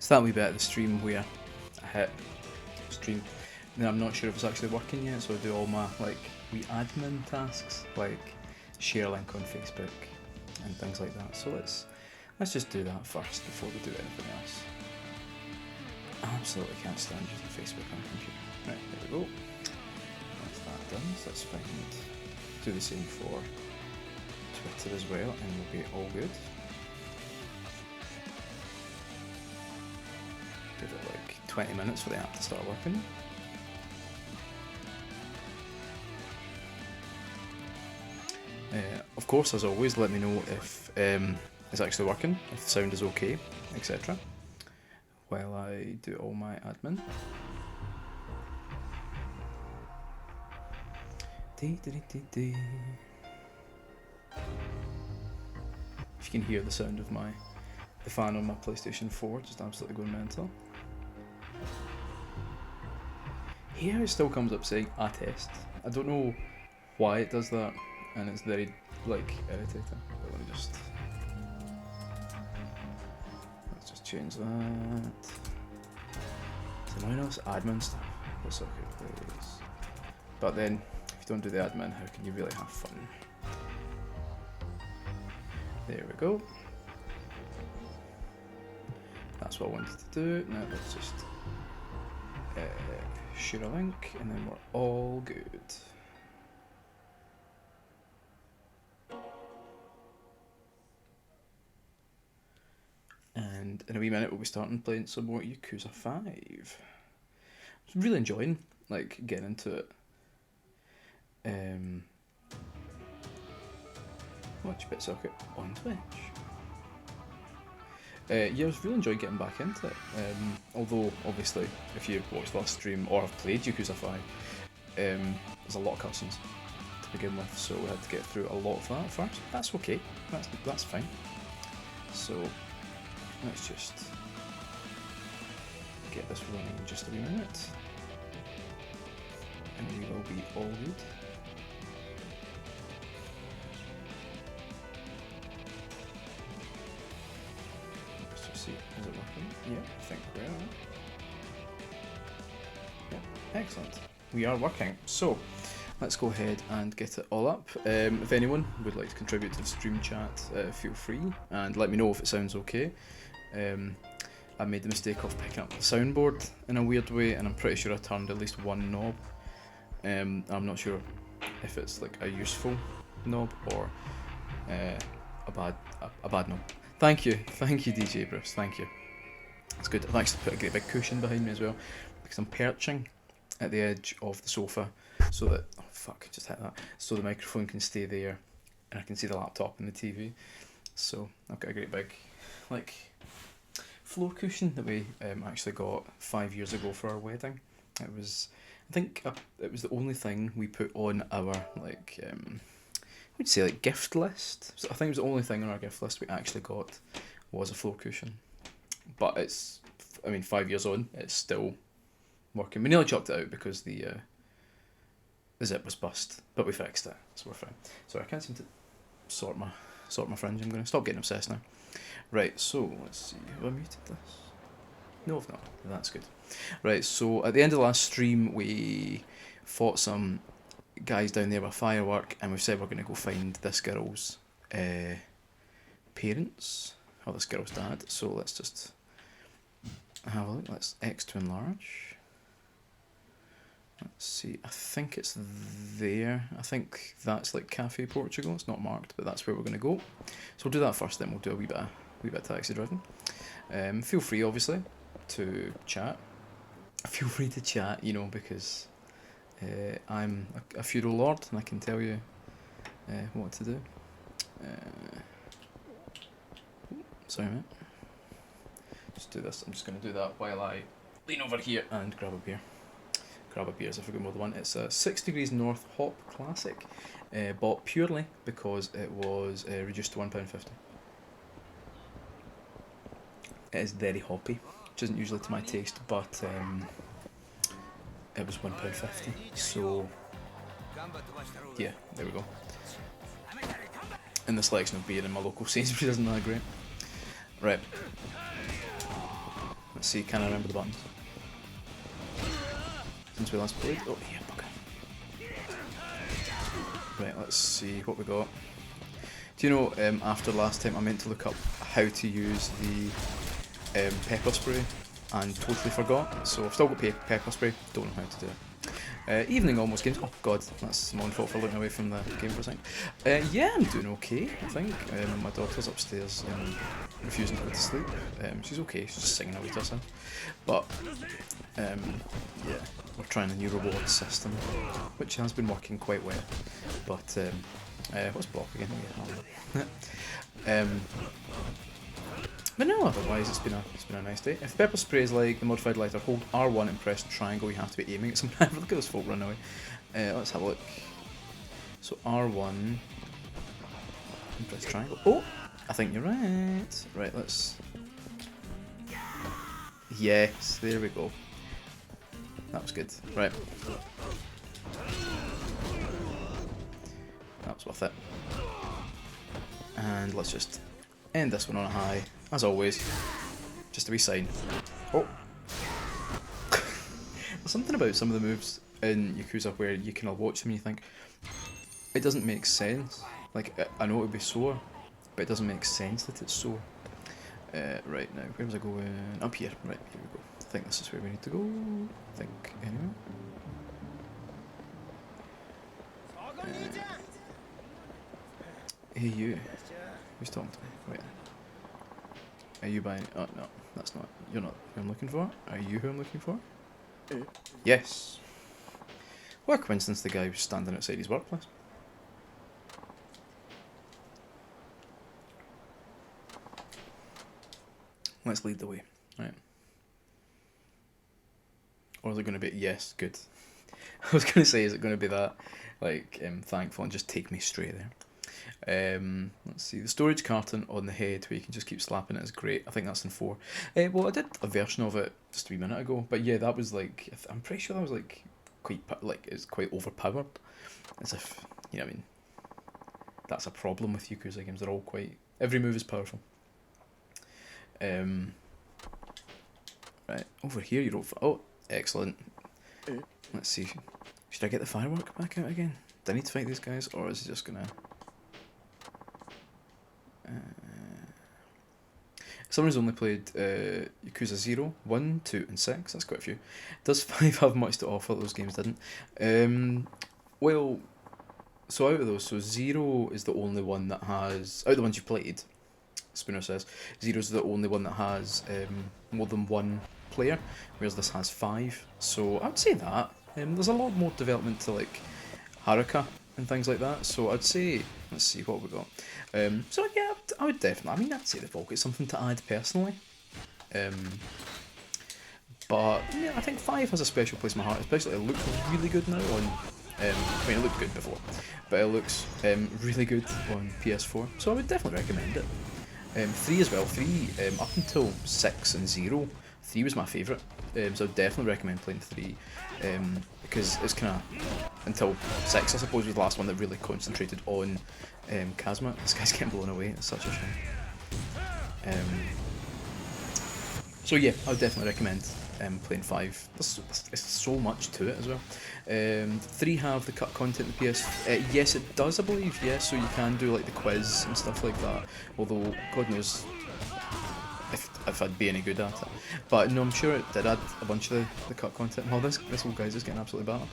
It's that wee bit of the stream where I hit stream, and then I'm not sure if it's actually working yet, so I do all my like wee admin tasks, like share a link on Facebook and things like that. So let's just do that first before we do anything else. I absolutely can't stand using Facebook on a computer. Right, there we go. That's that done. So let's do the same for Twitter as well, and we'll be all good. Give it like 20 minutes for the app to start working. Of course, as always, let me know if it's actually working, if the sound is okay, etc. while I do all my admin. If you can hear the sound of the fan on my PlayStation 4 just absolutely going mental. Here it still comes up saying "a test." I don't know why it does that, and it's very like irritating. But let's just change that. It's annoying us admin stuff. That's okay, please. But then, if you don't do the admin, how can you really have fun? There we go. That's what I wanted to do. Now let's just share a link, and then we're all good. And in a wee minute we'll be starting playing some more Yakuza 5. I'm really enjoying like getting into it. Watch BitSocket on Twitch. Yeah, I was really enjoying getting back into it. Although, obviously, if you watched the last stream or have played Yakuza 5, there's a lot of cutscenes to begin with, so we had to get through a lot of that first. That's okay. That's fine. So let's just get this running in just a wee minute, and we will be all good. Is it working? Yeah, I think we are. Yeah, excellent. We are working. So, let's go ahead and get it all up. If anyone would like to contribute to the stream chat, feel free, and let me know if it sounds okay. I made the mistake of picking up the soundboard in a weird way, and I'm pretty sure I turned at least one knob. I'm not sure if it's like a useful knob or a bad knob. Thank you, DJ Bruce, thank you. It's good. I've actually put a great big cushion behind me as well, because I'm perching at the edge of the sofa so that, oh fuck, just hit that, so the microphone can stay there and I can see the laptop and the TV. So I've got a great big, like, floor cushion that we actually got 5 years ago for our wedding. It was, I think, it was the only thing we put on our, like, we'd say like gift list. So I think it was the only thing on our gift list we actually got was a floor cushion. But it's, I mean, 5 years on, it's still working. We nearly chopped it out because the zip was bust, but we fixed it, so we're fine. Sorry, I can't seem to sort my fringe. I'm going to stop getting obsessed now. Right, so let's see. Have I muted this? No, I've not. That's good. Right, so at the end of the last stream, we fought some guys down there with a firework, and we've said we're going to go find this girl's parents, or this girl's dad. So let's just have a look. Let's X to enlarge. Let's see. I think it's there. I think that's like Cafe Portugal. It's not marked, but that's where we're going to go. So we'll do that first. Then we'll do a wee bit of taxi driving. Feel free, obviously, to chat. Feel free to chat, you know, because I'm a feudal lord and I can tell you what to do. Sorry, mate. Just do this. I'm just going to do that while I lean over here and grab a beer. Grab a beer is a forget more than one. It's a 6 Degrees North Hop Classic, bought purely because it was reduced to £1.50. It is very hoppy, which isn't usually to my taste, but it was £1.50, so yeah, there we go. And the selection of beer in my local Sainsbury's isn't that great. Right, Let's see, can I remember the buttons? Since we last played. Oh, yeah, bugger. Right, let's see what we got. Do you know, after last time I meant to look up how to use the pepper spray and totally forgot. So I've still got pepper spray, don't know how to do it. Evening almost games. Oh god, that's my own fault for looking away from the game for a second. Yeah, I'm doing okay, I think. My daughter's upstairs refusing to go to sleep. She's okay, she's just singing away to herself. But, yeah, we're trying a new reward system, which has been working quite well. But, what's block again? Yeah, but no, otherwise it's been a nice day. If pepper spray is like the modified lighter, hold R1 and press triangle. You have to be aiming at something. Look at those folk run away. Let's have a look. So R1 and press triangle. Oh, I think you're right. Right, let's. Yes, there we go. That was good. Right. That was worth it. And let's just end this one on a high. As always, just a wee sign. Oh! There's something about some of the moves in Yakuza where you kind of watch them and you think, it doesn't make sense. Like, I know it would be sore, but it doesn't make sense that it's sore. Right, now, where was I going? Up here. Right, here we go. I think this is where we need to go. I think, anyway. Hey you. Who's talking to me? Wait. Are you buying? Oh no, that's not. You're not who I'm looking for. Are you who I'm looking for? Yes. What a coincidence! The guy was standing outside his workplace. Let's lead the way. Right. Or is it going to be? Yes, good. I was going to say, is it going to be that? Like, thankful and just take me straight there. Let's see, the storage carton on the head where you can just keep slapping it is great. I think that's in 4. Well, I did a version of it just a wee minute ago, but yeah, that was like, I'm pretty sure that was like it's quite overpowered. As if, you know what I mean, that's a problem with Yakuza games. They're all quite, every move is powerful. Right, over here you wrote, oh, excellent. Let's see, should I get the firework back out again? Do I need to fight these guys, or is it just gonna... Someone who's only played Yakuza 0, 1, 2 and 6, that's quite a few. Does 5 have much to offer? Those games didn't. Well, so out of those, so 0 is the only one that has, out of the ones you've played, Spooner says, 0 is the only one that has more than one player, whereas this has 5. So I'd say that. There's a lot more development to like Haruka and things like that, so I'd say, let's see what we got. So yeah, I would definitely, I mean, I'd say they've all got something to add personally. But yeah, I think 5 has a special place in my heart, especially it looks really good now on, I mean it looked good before, but it looks really good on PS4, so I would definitely recommend it. 3 as well, 3 up until 6 and 0, 3 was my favourite, so I'd definitely recommend playing 3, because it's kind of, until 6 I suppose was the last one that really concentrated on Kazuma. This guy's getting blown away, it's such a shame. So yeah, I would definitely recommend playing 5. There's so much to it as well. 3 have the cut content in the PS. Yes, it does, I believe. Yes, so you can do like the quiz and stuff like that. Although God knows if I'd be any good at it. But no, I'm sure it did add a bunch of the cut content. Oh, this old guy's just getting absolutely battered.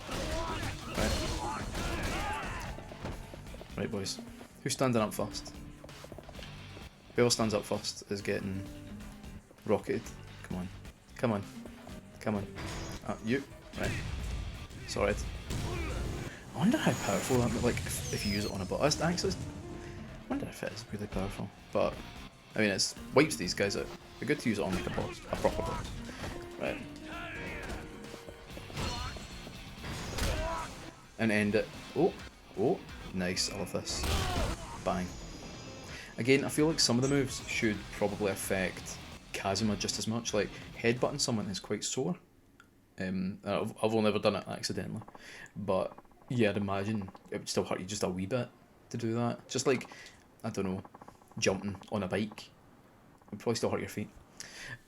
Right, boys. Who's standing up first? Whoever stands up first is getting rocketed. Come on. Come on. Come on. You. Right. It's alright. I wonder how powerful that, like, if you use it on a boss. Actually, I wonder if it is really powerful. But, I mean, it wipes these guys out. It'd be good to use it on, like, a boss. A proper boss. Right. And end it. Oh. Oh. Nice. I love this. Bang. Again, I feel like some of the moves should probably affect Kazuma just as much. Like, headbutting someone is quite sore. I've only ever done it accidentally. But, yeah, I'd imagine it would still hurt you just a wee bit to do that. Just like, I don't know, jumping on a bike. It would probably still hurt your feet.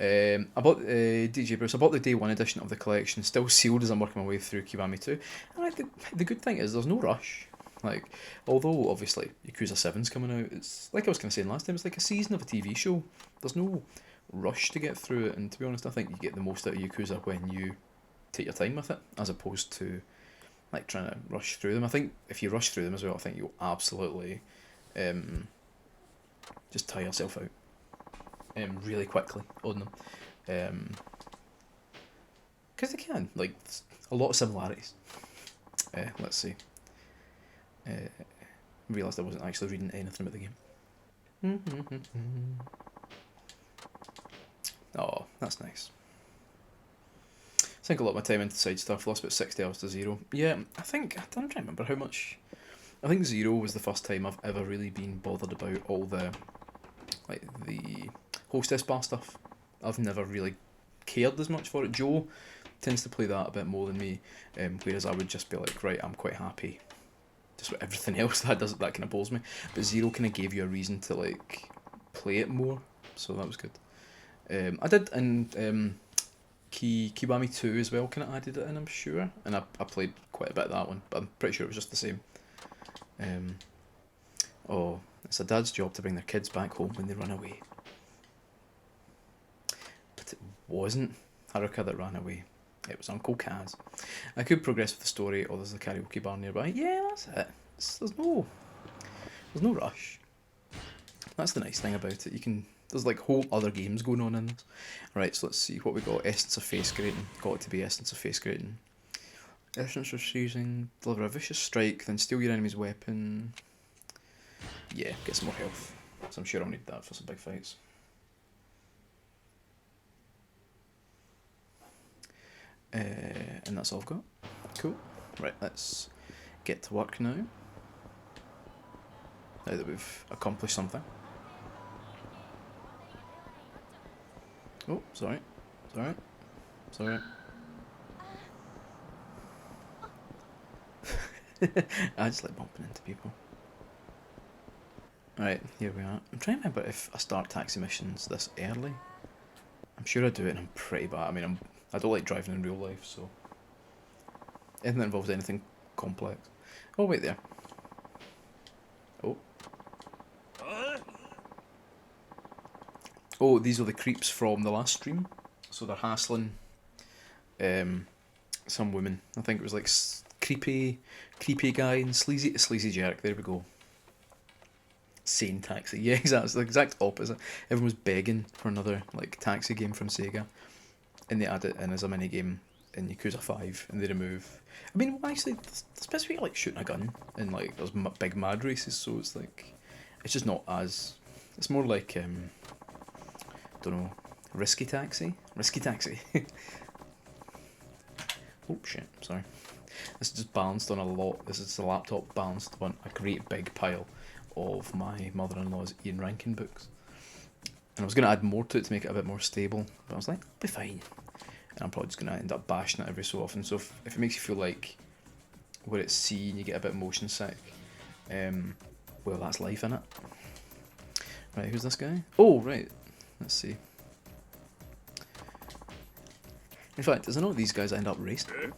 I bought DJ Bruce. I bought the day one edition of the collection, still sealed as I'm working my way through Kiwami 2. And like the good thing is there's no rush. Like, although obviously Yakuza 7's coming out, it's like I was kind of saying last time. It's like a season of a TV show. There's no rush to get through it, and to be honest, I think you get the most out of Yakuza when you take your time with it, as opposed to like trying to rush through them. I think if you rush through them as well, I think you'll absolutely just tire yourself out really quickly on them. Because they can, like, a lot of similarities. Let's see. Realised I wasn't actually reading anything about the game. Oh, that's nice. Sink a lot of my time into side stuff, lost about 60 hours to Zero. Yeah, I'm trying to remember how much. I think Zero was the first time I've ever really been bothered about all the hostess bar stuff. I've never really cared as much for it. Joe tends to play that a bit more than me, whereas I would just be like, right, I'm quite happy just with everything else that kind of bores me. But Zero kind of gave you a reason to like play it more, so that was good. I did, and Kiwami 2 as well kind of added it in, I'm sure, and I played quite a bit of that one, but I'm pretty sure it was just the same. Oh, it's a dad's job to bring their kids back home when they run away. But it wasn't Haruka that ran away. It was Uncle Kaz. I could progress with the story, or there's a karaoke bar nearby. Yeah, that's it. There's no rush. That's the nice thing about it. There's like whole other games going on in this. Right, so let's see what we got. Essence of face grating. Got it to be essence of face grating. Essence of seizing. Deliver a vicious strike, then steal your enemy's weapon. Yeah, get some more health. So I'm sure I'll need that for some big fights. And that's all I've got. Cool. Right, let's get to work now. Now that we've accomplished something. Oh, sorry. I just like bumping into people. Alright, here we are. I'm trying to remember if I start taxi missions this early. I'm sure I do it and I'm pretty bad. I mean, I don't like driving in real life, so... anything that involves anything complex. Oh, wait there. Oh. Oh, these are the creeps from the last stream. So they're hassling some woman. I think it was like creepy guy and sleazy jerk. There we go. Sane Taxi. Yeah, exactly. It's the exact opposite. Everyone was begging for another like taxi game from Sega, and they add it in as a mini game in Yakuza 5, and they remove. I mean, well, actually, there's basically like shooting a gun and like there's big mad races, so it's like it's just not as. It's more like don't know, Risky Taxi. Oh shit! Sorry. This is just balanced on a lot. This is the laptop balanced on a great big pile of my mother-in-law's Ian Rankin books. And I was going to add more to it to make it a bit more stable, but I was like, I'll be fine. And I'm probably just going to end up bashing it every so often. So if it makes you feel like where it's C and you get a bit motion sick, well, that's life, innit? Right, who's this guy? Oh, right. Let's see. In fact, is I know these guys end up racing.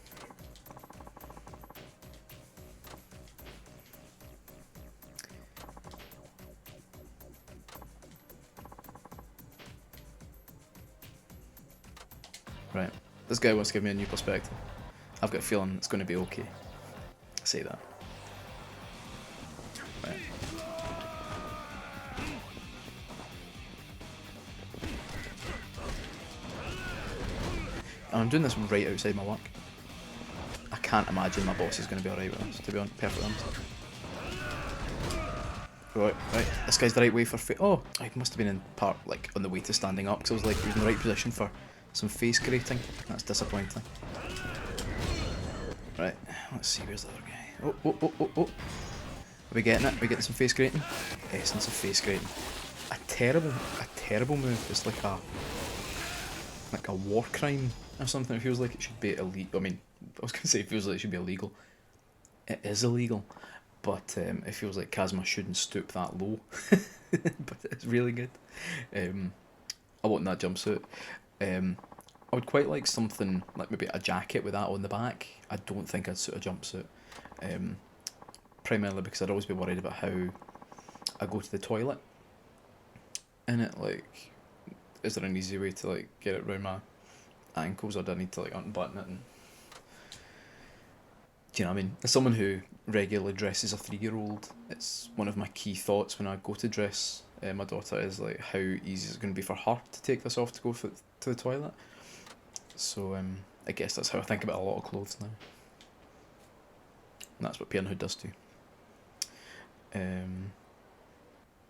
Right, this guy wants to give me a new perspective. I've got a feeling it's going to be okay. I say that. Right. And I'm doing this right outside my work. I can't imagine my boss is going to be alright with this, to be perfectly honest. Right, this guy's the right way for oh, I must have been in part, like, on the way to standing up, because I was like, he was in the right position for some face grating. That's disappointing. Right, let's see, where's the other guy? Oh. Are we getting it? Are we getting some face grating? Essence of face grating. A terrible move. It's like a war crime or something. It feels like it should be illegal. I mean, I was going to say it feels like it should be illegal. It is illegal, but it feels like Kazuma shouldn't stoop that low. But it's really good. A want that jumpsuit. I would quite like something like maybe a jacket with that on the back. I don't think I'd suit a jumpsuit. Primarily because I'd always be worried about how I go to the toilet in it. Like, is there an easy way to like get it around my ankles, or do I need to like unbutton it? And do you know what I mean? As someone who regularly dresses a 3-year-old, it's one of my key thoughts when I go to dress my daughter is like how easy is it going to be for her to take this off to go to the toilet. So I guess that's how I think about a lot of clothes now. And that's what parenthood does too.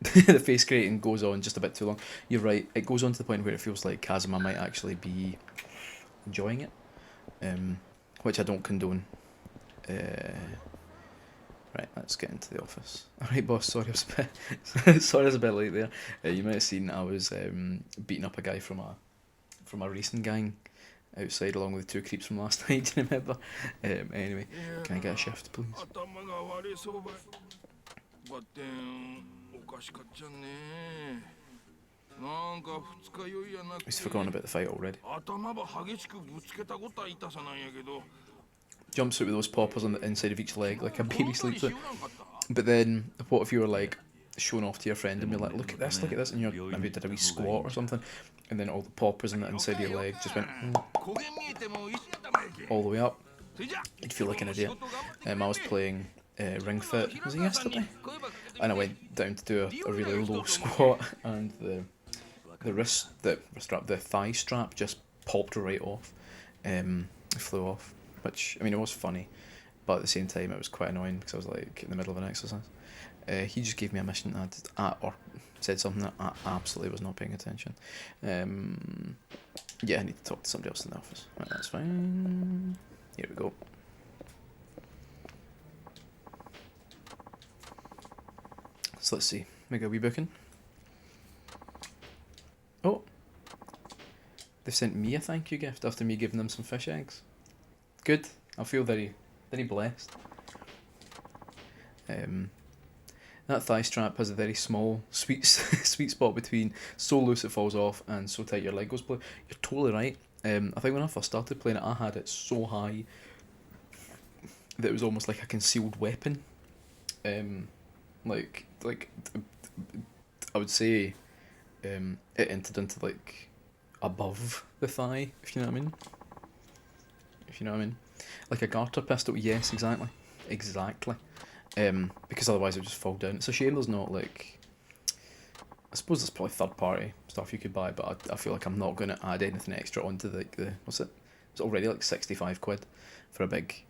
The face grating goes on just a bit too long. You're right, it goes on to the point where it feels like Kazuma might actually be enjoying it, which I don't condone. Right, let's get into the office. Alright boss, sorry I was a bit, sorry I was a bit late there. You might have seen I was beating up a guy from a racing gang outside along with the 2 creeps from last night, do you remember? Anyway, can I get a shift please? He's forgotten about the fight already. Jumpsuit with those poppers on the inside of each leg like a baby sleepsuit. But then, what if you were like showing off to your friend and be like, look at this, and you maybe did a wee squat or something, and then all the poppers on the inside of your leg just went all the way up. You'd feel like an idiot. I was playing Ring Fit, was it yesterday? And I went down to do a really low squat, and the thigh strap just popped right off. It flew off, which, I mean, it was funny, but at the same time it was quite annoying because I was like in the middle of an exercise. He just gave me a mission or said something that I absolutely was not paying attention. Yeah, I need to talk to somebody else in the office. Right, that's fine. Here we go. So let's see. Make a wee booking. Oh, they've sent me a thank you gift after me giving them some fish eggs. Good. I feel very, very blessed. That thigh strap has a very small, sweet spot between so loose it falls off and so tight your leg goes blue. You're totally right. I think when I first started playing it, I had it so high that it was almost like a concealed weapon. Like I would say, it entered into like above the thigh, if you know what I mean. Like a garter pistol. Yes, exactly. Because otherwise it would just fall down. It's a shame there's not like, I suppose there's probably third party stuff you could buy, but I feel like I'm not going to add anything extra onto the what's it? It's already like 65 quid for a big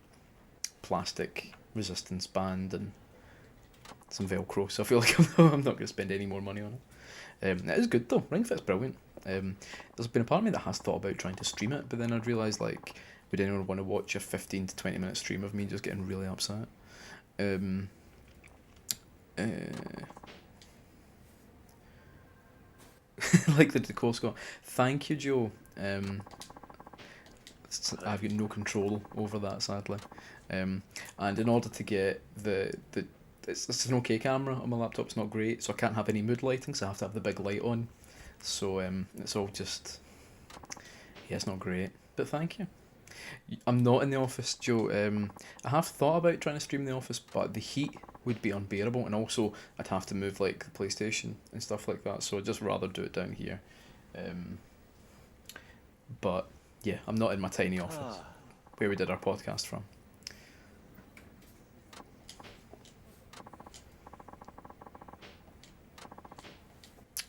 plastic resistance band and some Velcro, so I feel like I'm not going to spend any more money on it. It is good though. Ring Fit's brilliant. There's been a part of me that has thought about trying to stream it, but then I'd realised, like, would anyone want to watch a 15 to 20 minute stream of me just getting really upset? Like the Decor Scott. Thank you, Joe. I've got no control over that, sadly. And in order to get it's an okay camera on my laptop, it's not great, so I can't have any mood lighting, so I have to have the big light on. So it's all just, yeah, it's not great. But thank you. I'm not in the office, Joe. I have thought about trying to stream in the office, but the heat would be unbearable, and also I'd have to move like the PlayStation and stuff like that, so I'd just rather do it down here. But yeah, I'm not in my tiny office where we did our podcast from.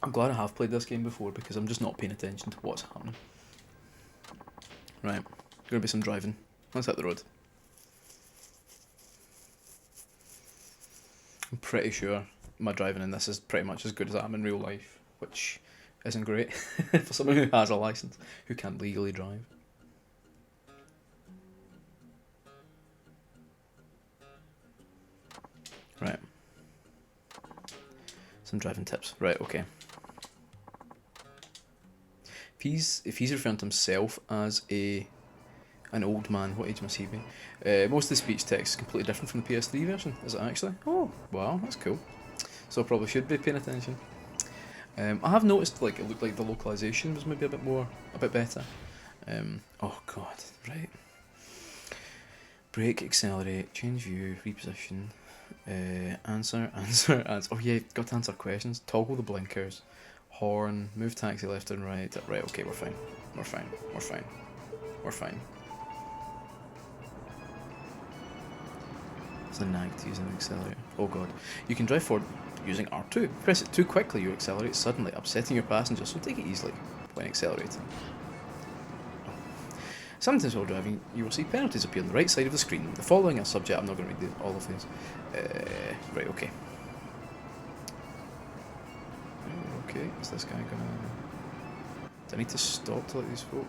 I'm glad I have played this game before because I'm just not paying attention to what's happening. Right, gonna be some driving. Let's hit the road. I'm pretty sure my driving in this is pretty much as good as I am in real life, which isn't great for someone who has a license, who can't legally drive. Right. Some driving tips. Right, okay. If he's referring to himself as an old man, what age must he be? Most of the speech text is completely different from the PS3 version. Is it actually? Oh, wow, that's cool. So I probably should be paying attention. I have noticed like it looked like the localization was maybe a bit better. Oh god, right. Brake, accelerate, change view, reposition, answer. Oh yeah, got to answer questions. Toggle the blinkers, horn, move taxi left and right. Right, okay, we're fine. We're fine. We're fine. We're fine. It's a nag to use an accelerator. Oh god. You can drive forward using R2. Press it too quickly, you accelerate suddenly, upsetting your passengers, so take it easily when accelerating. Sometimes while driving, you will see penalties appear on the right side of the screen. The following are subject. I'm not going to read all of these. Right, okay. Okay, is this guy gonna... Do I need to stop to let these folk?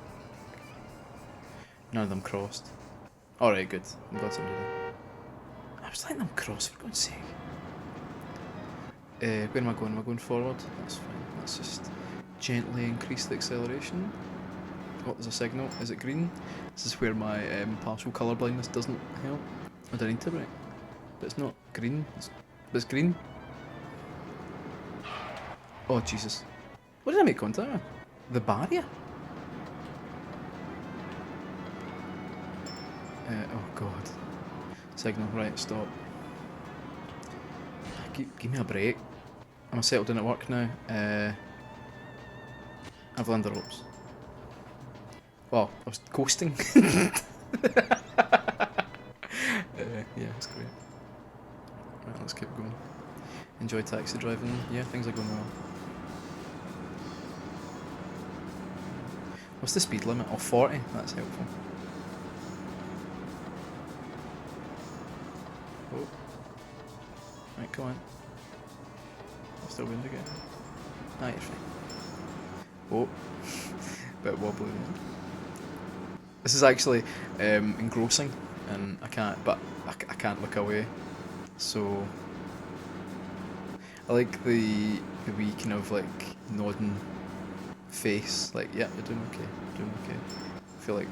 None of them crossed. Alright, good. I'm glad somebody did. I was letting them cross, for God's sake. Where am I going? Am I going forward? That's fine. Let's just gently increase the acceleration. Oh, there's a signal. Is it green? This is where my partial colour blindness doesn't help. I don't need to brake. But it's not green. It's green. Oh, Jesus. What did I make contact with? The barrier? Oh, God. Signal. Right, stop. Give me a break. I'm settled in at work now. I've learned the ropes. Well, I was coasting. Yeah, that's great. Right, let's keep going. Enjoy taxi driving. Yeah, things are going well. What's the speed limit? Oh, 40. That's helpful. Oh. Right, come on. I'm still windy again. Ah, you're fine. Oh. Bit wobbly there. This is actually engrossing, and I can't look away. So I like the wee kind of like nodding face, like yeah, you're doing okay, I feel like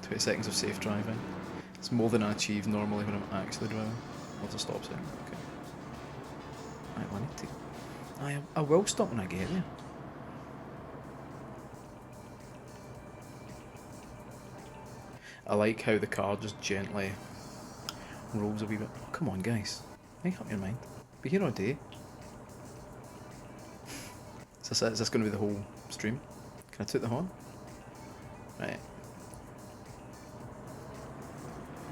20 seconds of safe driving. It's more than I achieve normally when I'm actually driving. I'll just stop saying okay. Right, well, I need to. I will stop when I get there. I like how the car just gently rolls a wee bit. Oh, come on, guys. Make up your mind. Be here all day. Is this going to be the whole stream? Can I toot the horn? Right.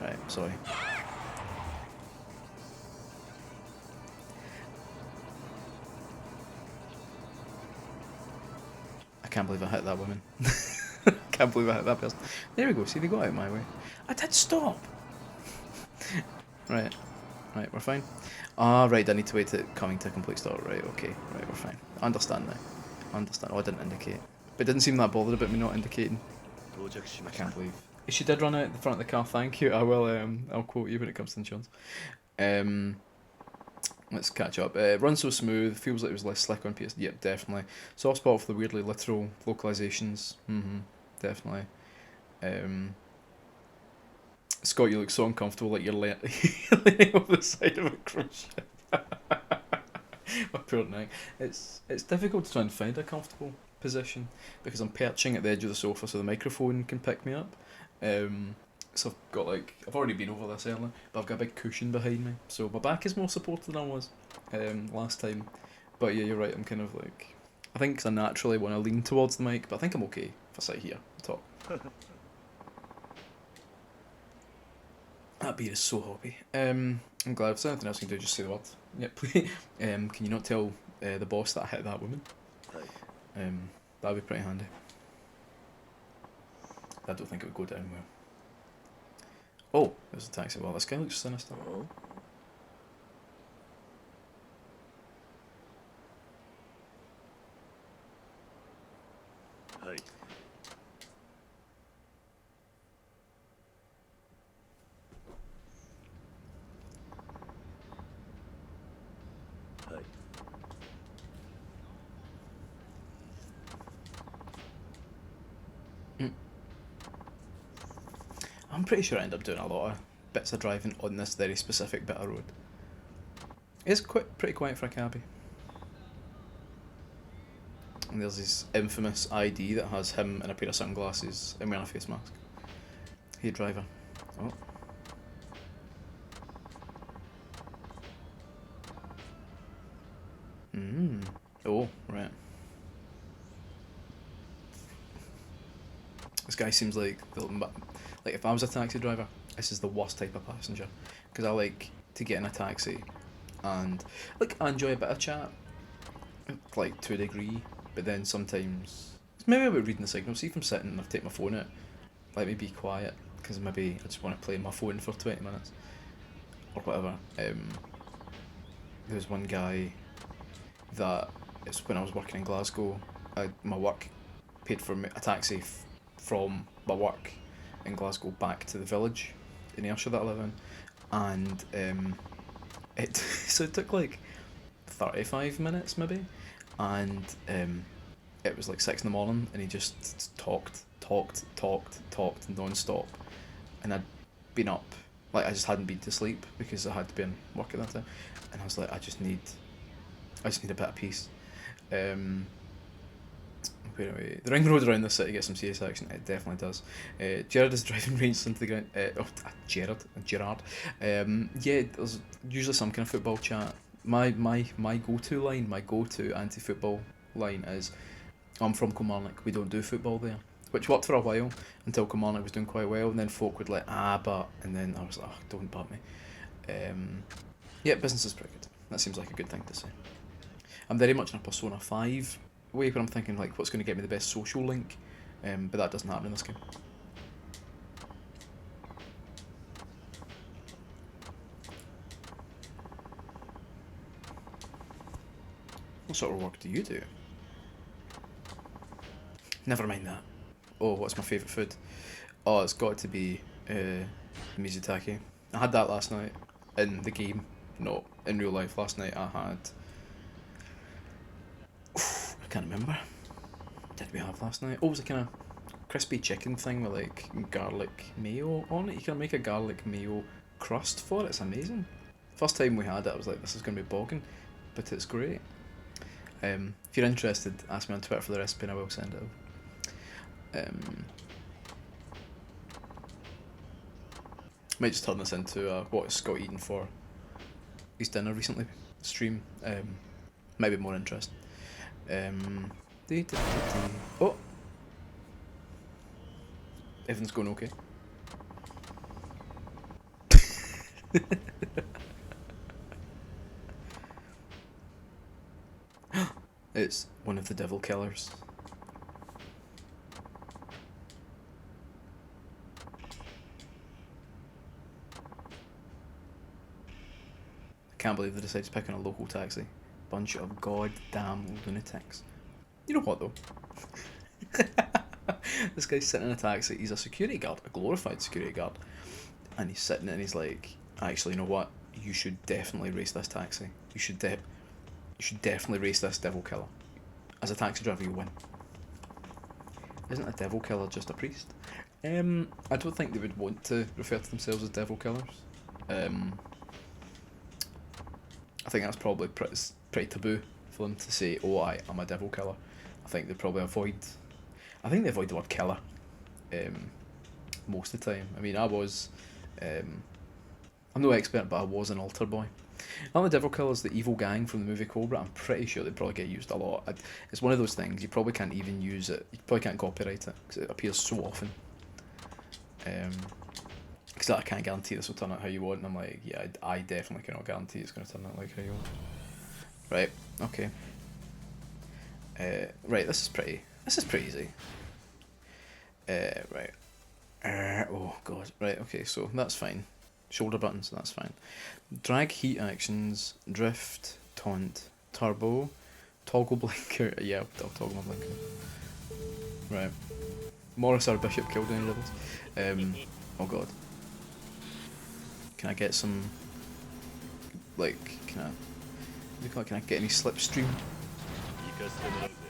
Right, sorry. I can't believe I hit that woman. Can't believe I hit that person. There we go, see, they got out of my way. I did stop! Right, we're fine. Ah, right, I need to wait till coming to a complete stop. Right, okay, right, we're fine. I understand now. Oh, I didn't indicate. But it didn't seem that bothered about me not indicating. I can't believe. If she did run out the front of the car, thank you. I will, I'll quote you when it comes to insurance. Let's catch up. Runs so smooth, feels like it was less slick on PS. Yep, definitely. Soft spot for the weirdly literal localizations. Definitely. Scott, you look so uncomfortable, like you're leaning over the side of a cruise ship. My poor neck. It's difficult to try and find a comfortable position because I'm perching at the edge of the sofa so the microphone can pick me up. So I've got I've already been over this earlier, but I've got a big cushion behind me, so my back is more supported than I was last time. But yeah, you're right. I'm kind of I think 'cause I naturally want to lean towards the mic, but I think I'm okay if I sit here and talk. That beer is so hoppy. I'm glad. If there's anything else you can do, just say the word. Yeah, please. Can you not tell the boss that I hit that woman? That'd be pretty handy. I don't think it would go down well. Oh, there's a taxi. Well, this guy looks sinister. Oh. Hey. Hey. I'm pretty sure I end up doing a lot of bits of driving on this very specific bit of road. It's pretty quiet for a cabbie. And there's his infamous ID that has him in a pair of sunglasses and wearing a face mask. Hey driver. Oh. Oh, right. This guy seems like if I was a taxi driver, this is the worst type of passenger, because I like to get in a taxi and like I enjoy a bit of chat, like to a degree, but then sometimes it's maybe about reading the signals. See if I'm sitting and I've taken my phone out, let me be quiet because maybe I just want to play on my phone for 20 minutes or whatever. There was one guy that it's when I was working in Glasgow. My work paid for me a taxi from my work in Glasgow back to the village in Ayrshire that I live in, and it so it took like 35 minutes maybe, and it was like 6 in the morning, and he just talked non-stop, and I'd been up, like I just hadn't been to sleep because I had to be in work at that time, and I was like, I just need a bit of peace. Where are we? The ring road around the city gets some serious action. It definitely does. Gerard is driving range into the ground. Gerard. Yeah, there's usually some kind of football chat. My go-to line, my go-to anti-football line is, I'm from Kilmarnock, we don't do football there. Which worked for a while until Kilmarnock was doing quite well, and then folk would like, but, and then I was like, oh, don't but me. Yeah, business is pretty good. That seems like a good thing to say. I'm very much in a Persona 5 way where I'm thinking like what's going to get me the best social link, but that doesn't happen in this game. What sort of work do you do? Never mind that. Oh, what's my favourite food? Oh, it's got to be Mizutake. I had that last night in the game, not in real life. Last night I had... I can't remember. What did we have last night? Oh, it was a kind of crispy chicken thing with like garlic mayo on it. You can make a garlic mayo crust for it. It's amazing. First time we had it, I was like, this is going to be bogging, but it's great. If you're interested, ask me on Twitter for the recipe and I will send it over. Might just turn this into what is Scott eating for his dinner recently stream. Might be more interesting. Oh! Everything's going okay. It's one of the devil killers. I can't believe they decided to pick on a local taxi. Bunch of goddamn lunatics. You know what though? This guy's sitting in a taxi, he's a security guard, a glorified security guard. And he's sitting and he's like, actually, you know what? You should definitely race this taxi. You should definitely race this devil killer. As a taxi driver, you win. Isn't a devil killer just a priest? I don't think they would want to refer to themselves as devil killers. I think that's probably pretty taboo for them to say, oh, I'm a devil killer. I think they probably avoid the word killer most of the time. I mean, I was... I'm no expert, but I was an altar boy. Aren't the devil killers the evil gang from the movie Cobra? I'm pretty sure they probably get used a lot. It's one of those things, you probably can't even use it. You probably can't copyright it, because it appears so often. Because I can't guarantee this will turn out how you want, and I'm like, yeah, I definitely cannot guarantee it's going to turn out like how you want. Right, okay. Right, this is pretty easy. Right. Oh god. Right, okay, so that's fine. Shoulder buttons, that's fine. Drag heat actions, drift, taunt, turbo, toggle blinker. Yeah, I'll toggle my blinker. Right. Morris our bishop killed any rebels. Oh god. Can I get some, like, can I get any slipstream?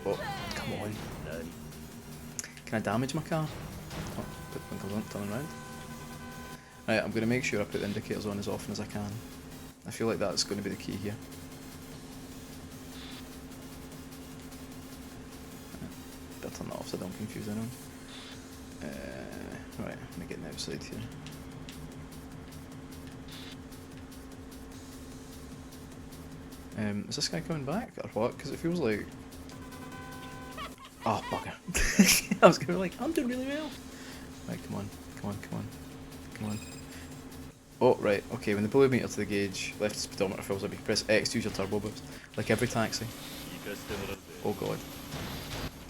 Oh, come on. Can I damage my car? Oh, put the blinkers on, turn around. Right, I'm going to make sure I put the indicators on as often as I can. I feel like that's going to be the key here. so I don't confuse anyone. Right, let me get outside here. Is this guy coming back or what? Because it feels like... Oh, bugger. I was going to be like, I'm doing really well. Right, come on, come on, come on, come on. Oh, right, okay, when the bolometer to the gauge, left speedometer fills up, you can press X to use your turbo boost. Like every taxi. Oh god.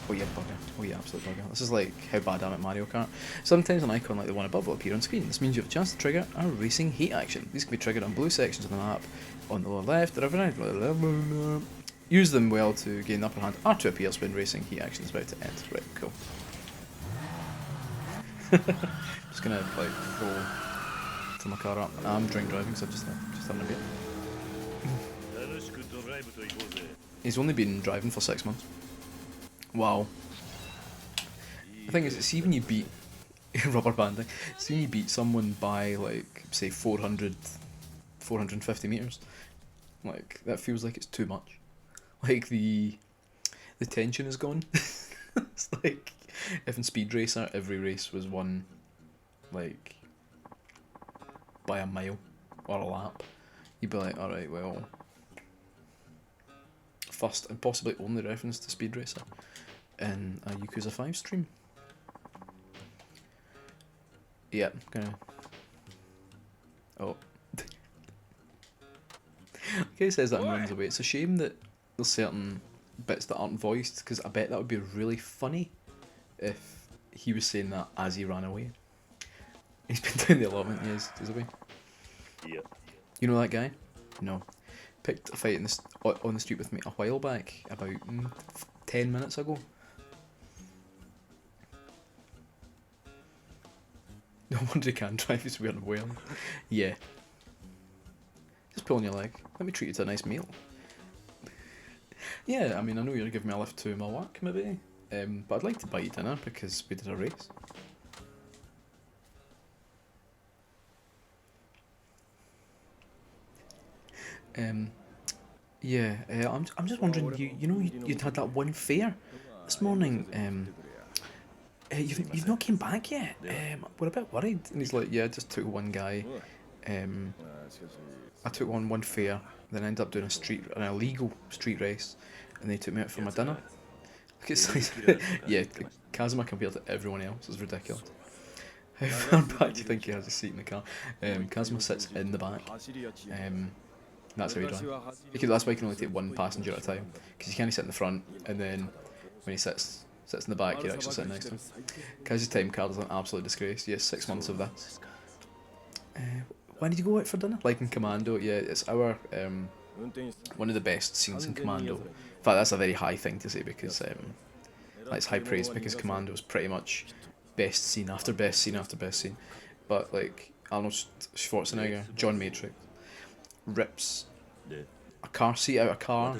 Oh yeah, bugger. Oh yeah, absolute bugger. This is like how bad I'm at Mario Kart. Sometimes an icon like the one above will appear on screen. This means you have a chance to trigger a racing heat action. These can be triggered on blue sections of the map, on the lower left, or right. Use them well to gain the upper hand, or to appear when racing heat action is about to end. Right, cool. Just gonna like throw my car up. I'm drink driving, so just having a bit. He's only been driving for 6 months. Wow. The thing is, see when you beat rubber banding, see when you beat someone by like say 450 meters, like that feels like it's too much. Like the tension is gone. It's like if in Speed Racer every race was won like by a mile or a lap, you'd be like, all right, well, first and possibly only reference to Speed Racer in a Yakuza 5 stream. Yeah, gonna... Oh. Okay, says that and runs away. It's a shame that there's certain bits that aren't voiced, because I bet that would be really funny if he was saying that as he ran away. He's been doing the allotment, he's away. Yeah. You know that guy? No. Picked a fight on the street with me a while back, about 10 minutes ago. No wonder he can't drive, he's wearing well. Yeah. Just pull on your leg. Let me treat you to a nice meal. Yeah, I mean, I know you're giving me a lift to my work, maybe. But I'd like to buy you dinner because we did a race. Yeah, I'm just wondering, you know you'd had that one fare this morning. You've not came back yet. We're a bit worried. And he's like, yeah, I just took one guy. I took on one fare, then I ended up doing an illegal street race, and they took me out for my dinner. Look, it's like, yeah, Kazuma compared to everyone else is ridiculous. How far back do you think he has a seat in the car? Kazuma sits in the back. That's how he drives. That's why he can only take one passenger at a time, because he can't sit in the front, and then when he sits in the back, you're actually sitting next to him. Kaz's time card is an absolute disgrace. Yes, 6 months of this. When did you go out for dinner? Like in Commando, yeah, it's our one of the best scenes in Commando. In fact, that's a very high thing to say because that's high praise, because Commando is pretty much best scene after best scene after best scene. But like Arnold Schwarzenegger, John Matrix, rips a car seat out of a car,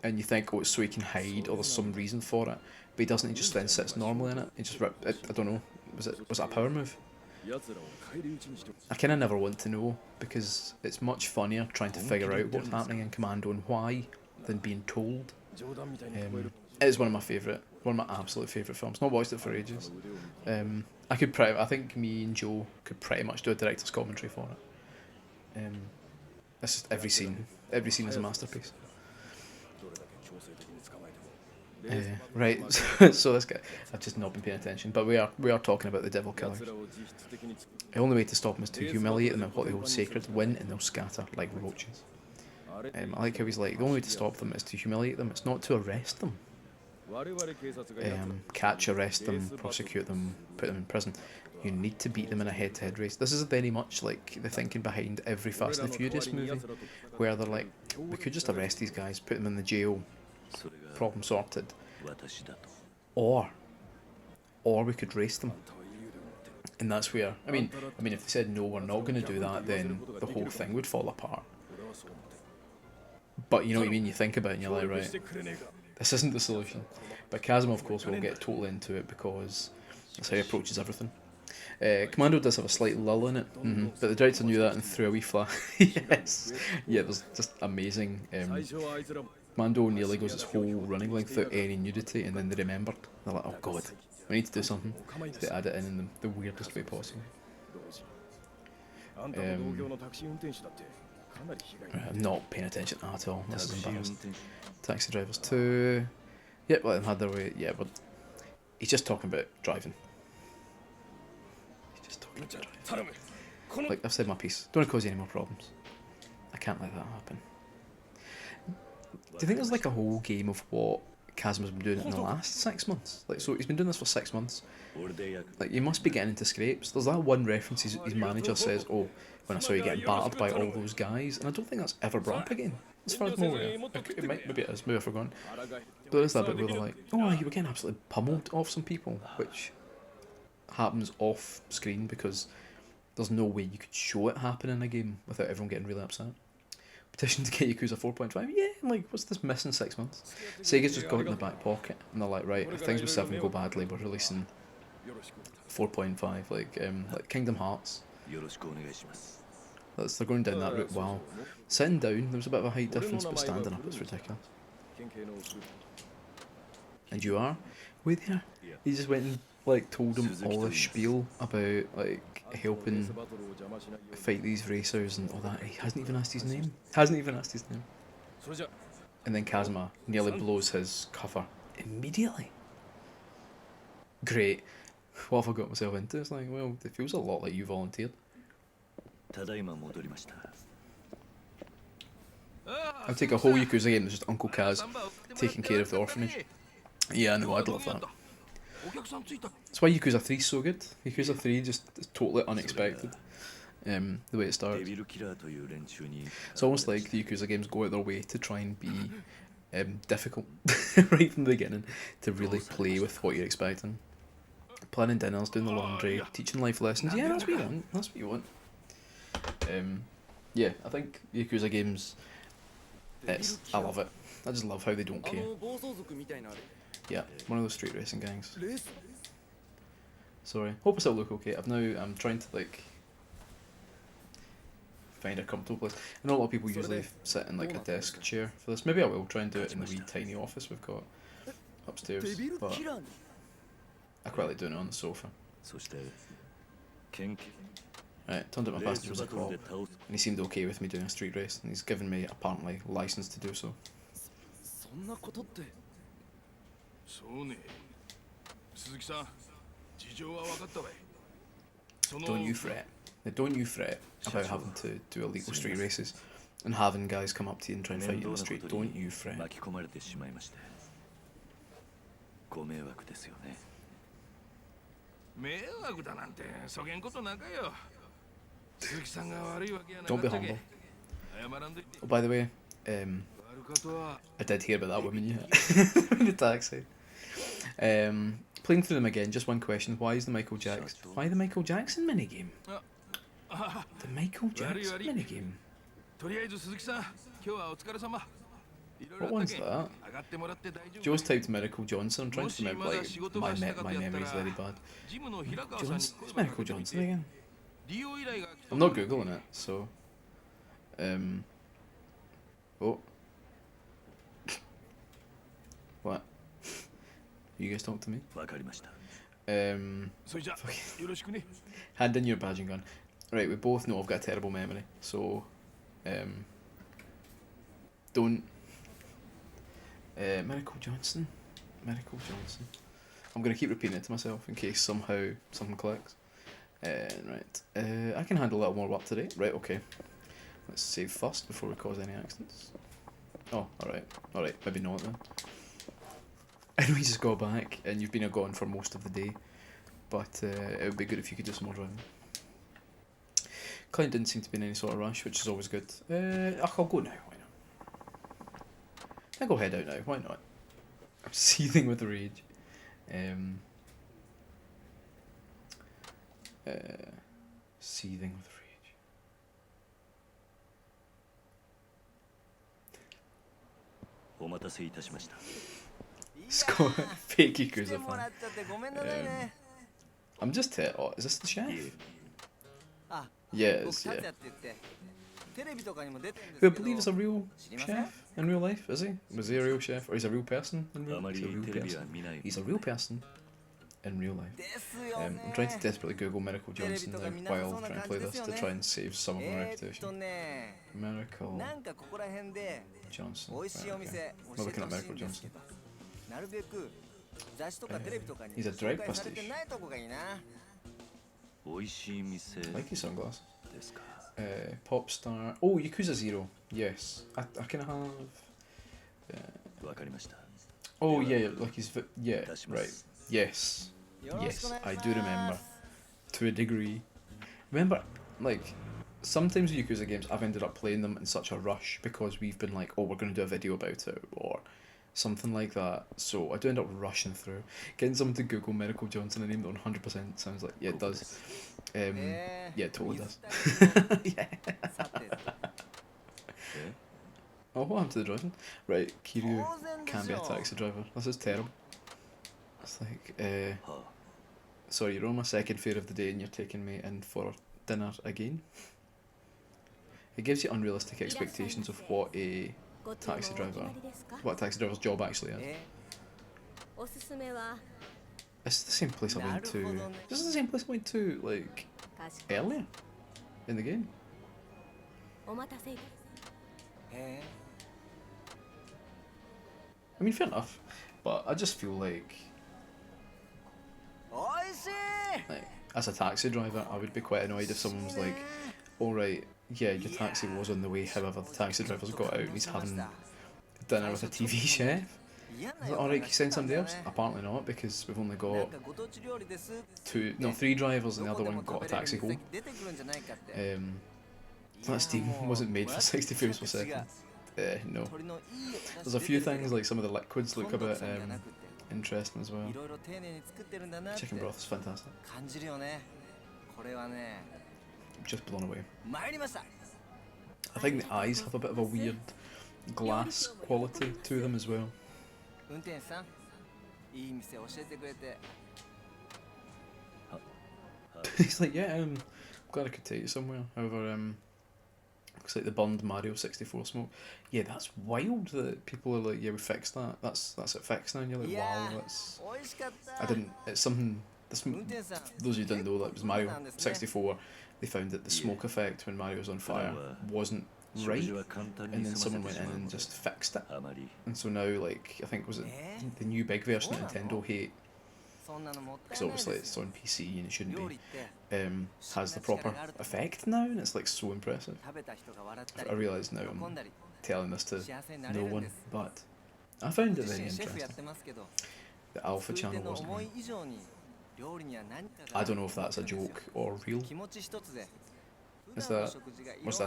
and you think, oh, it's so he can hide, or there's some reason for it, but he doesn't. He just then sits normally in it. He just ripped it. I don't know. Was it a power move? I kind of never want to know, because it's much funnier trying to figure out what's happening in Commando and why than being told. It is one of my absolute favourite films. Not watched it for ages. I think me and Joe could pretty much do a director's commentary for it. It's just every scene is a masterpiece. Right, so this guy, I've just not been paying attention, but we are talking about the devil killers. The only way to stop them is to humiliate them in what they hold sacred, win, and they'll scatter like roaches. I like how he's like, the only way to stop them is to humiliate them, it's not to arrest them. Catch, arrest them, prosecute them, put them in prison. You need to beat them in a head-to-head race. This is very much like the thinking behind every Fast and the Furious movie, where they're like, we could just arrest these guys, put them in the jail, problem sorted, or we could race them. And that's where, I mean if they said no, we're not going to do that, then the whole thing would fall apart. But you know what I mean, you think about it and you're like, right, this isn't the solution. But Kazuma, of course, will get totally into it because that's how he approaches everything. Commando does have a slight lull in it, but the director knew that and threw a wee flag. Yes, yeah, there's just amazing Mando nearly goes its whole running length without any nudity, and then they remembered. They're like, oh god, we need to do something. So they add it in the weirdest way possible. I'm not paying attention at all. This is embarrassing. Taxi drivers too. Yep, let them have their way. Yeah, but he's just talking about driving. He's just talking about driving. Like, I've said my piece. Don't want to cause you any more problems. I can't let that happen. Do you think there's like a whole game of what Kazuma's been doing in the last 6 months? Like, so he's been doing this for 6 months. Like, he must be getting into scrapes. There's that one reference his manager says, oh, when I saw you getting battered by all those guys, and I don't think that's ever brought up again. As far as I'm aware. It might, maybe it is, maybe I've forgotten. But there's that bit where they're like, oh, you were getting absolutely pummeled off some people, which happens off screen because there's no way you could show it happen in a game without everyone getting really upset. Petition to get Yakuza 4.5, yeah, like, what's this missing 6 months? Sega's just got it in the back pocket, and they're like, right, if things with 7 go badly, we're releasing 4.5, like Kingdom Hearts. They're going down that route. Wow. Sitting down, there was a bit of a height difference, but standing up, it's ridiculous. And you are? Wait there. He just went and like told him all this spiel about like helping fight these racers and all that. He hasn't even asked his name. And then Kazuma nearly blows his cover immediately. Great. What have I got myself into? It's like, well, it feels a lot like you volunteered. I'd take a whole Yakuza game that's just Uncle Kaz taking care of the orphanage. Yeah, no, I'd love that. That's why Yakuza 3 is so good. Yakuza 3 just is totally unexpected. The way it starts. It's almost like the Yakuza games go out their way to try and be difficult right from the beginning, to really play with what you're expecting. Planning dinners, doing the laundry, teaching life lessons. Yeah, that's what you want. Yeah, I think Yakuza games, I love it. I just love how they don't care. Yeah, one of those street racing gangs. Sorry, hope I still look okay. I'm trying to like find a comfortable place. I know a lot of people usually sit in like a desk chair for this. Maybe I will try and do it in the wee tiny office we've got upstairs, but I quite like doing it on the sofa. Right, turned out my passenger was a cop, and he seemed okay with me doing a street race, and he's given me, apparently, license to do so. Don't you fret. Don't you fret about having to do illegal street races and having guys come up to you and try and fight you in the street. Don't you fret. Don't be humble. Oh, by the way, I did hear about that woman you hit in the taxi. Playing through them again, just one question. Why the Michael Jackson minigame? The Michael Jackson minigame? What one's that? Joe's typed Miracle Johnson. I'm trying to remember, like, my memory's very bad. Who's Miracle Johnson again? I'm not googling it, so oh, what? You guys talk to me. Hand in your badge and gun. Right, we both know I've got a terrible memory, so don't. Miracle Johnson. I'm gonna keep repeating it to myself in case somehow something clicks. Right, I can handle a little more up to date. Right, okay. Let's save first before we cause any accidents. Oh, alright, maybe not then. And we just go back, and you've been gone for most of the day, but it would be good if you could do some more driving. Client didn't seem to be in any sort of rush, which is always good. I'll go now, why not? I'll go head out now, why not? I'm seething with rage. Seething with rage. Scott, fake Yakuza fan. I'm just hit. Oh, is this the chef? Yeah, it is, yeah. Who I believe is a real chef in real life, is he? Was he a real chef? Or he's a real person in real life? He's a real person. He's a real person in real life. I'm trying to desperately Google Miracle Johnson now while trying to play this to try and save some of my reputation. Miracle Johnson. Right, okay. We're looking at Miracle Johnson. He's a breakfast dish. I like his sunglasses. Pop star. Oh, Yakuza 0. Yes. I can have. Oh, yeah, like he's. Yeah, right. Yes. Yes, I do remember. To a degree. Remember, like, sometimes with Yakuza games, I've ended up playing them in such a rush because we've been like, oh, we're going to do a video about it, or something like that. So I do end up rushing through. Getting someone to Google Miracle Johnson and name that 100% sounds like, yeah, it does. Yeah, it totally does. Yeah. Oh, what happened to the driving? Right, Kiryu can be a taxi driver. This is terrible. It's like, sorry, you're on my second fare of the day and you're taking me in for dinner again. It gives you unrealistic expectations of what a taxi driver's job actually is. It's the same place I went to. This is the same place I went to, like, earlier in the game. I mean, fair enough, but I just feel like as a taxi driver, I would be quite annoyed if someone was like, alright, yeah, your taxi was on the way, however, the taxi driver's got out and he's having dinner with a TV chef. Like, alright, can you send somebody else? Apparently not, because we've only got 3 drivers and the other one got a taxi home. That steam wasn't made for 60 frames per second. No. There's a few things, like some of the liquids look a bit interesting as well. Chicken broth is fantastic. I'm just blown away. I think the eyes have a bit of a weird glass quality to them as well. He's like, yeah, I'm glad I could take you somewhere. However, looks like the burned Mario 64 smoke. Yeah, that's wild that people are like, yeah, we fixed that. That's it fixed now. And you're like, wow, that's. I didn't. It's something. Those of you who didn't know that it was Mario 64. They found that the smoke effect when Mario was on fire wasn't right, and then someone went in and just fixed it. And so now, like, I think was it the new big version of Nintendo Hate, because obviously it's on PC and it shouldn't be, has the proper effect now, and it's like so impressive. I realise now I'm telling this to no one, but I found it very interesting. The Alpha channel wasn't on. I don't know if that's a joke or real. Was that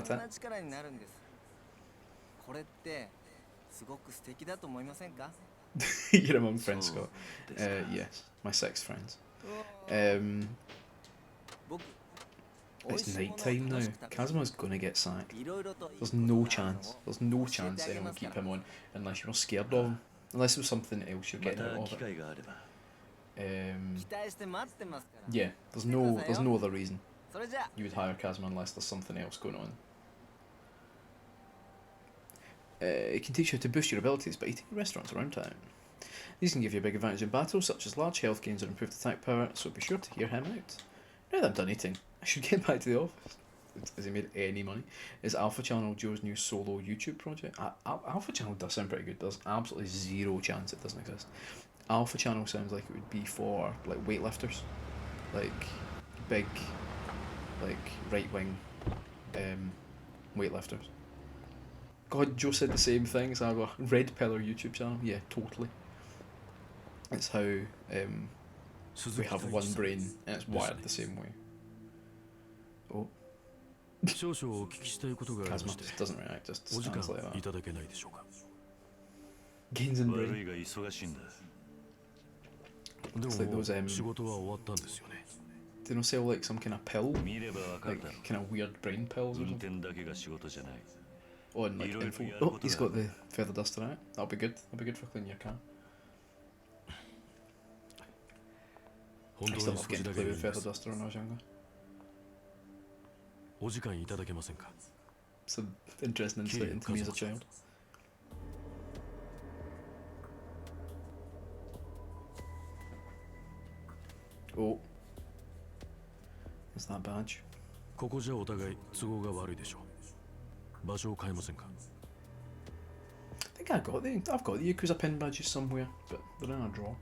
it? You're among friends, Scott. Yes, my 6 friends. It's night time now. Kazuma's gonna get sacked. There's no chance. There's no chance anyone will keep him on unless you're scared of him. Unless it was something else you're getting out of it. Yeah, there's no other reason you would hire Kazuma unless there's something else going on. It can teach you how to boost your abilities by eating in restaurants around town. These can give you a big advantage in battle, such as large health gains or improved attack power, so be sure to hear him out. Now that I'm done eating, I should get back to the office. Has he made any money? Is Alpha Channel Joe's new solo YouTube project? Alpha Channel does sound pretty good. There's absolutely zero chance it doesn't exist. Alpha Channel sounds like it would be for like weightlifters, like big, like right wing weightlifters. God, Joe said the same thing as our Red Pillar YouTube channel. Yeah, totally. It's how we have one brain and it's wired the same way. Oh. Kazuma just doesn't react, just stands like that. Gains in brain. It's like those, they don't sell like some kind of pill? Like kind of weird brain pills or something? Oh, and like info. Oh, he's got the feather duster out. That'll be good. That'll be good for cleaning your car. I still love getting to play with feather duster when I was younger. some interesting insight into me as a child. Oh, is that badge? ここじゃお互い都合が悪いでしょう。場所を変えませんか? I think I've got the Yakuza pin badges somewhere, but they're in a drawer.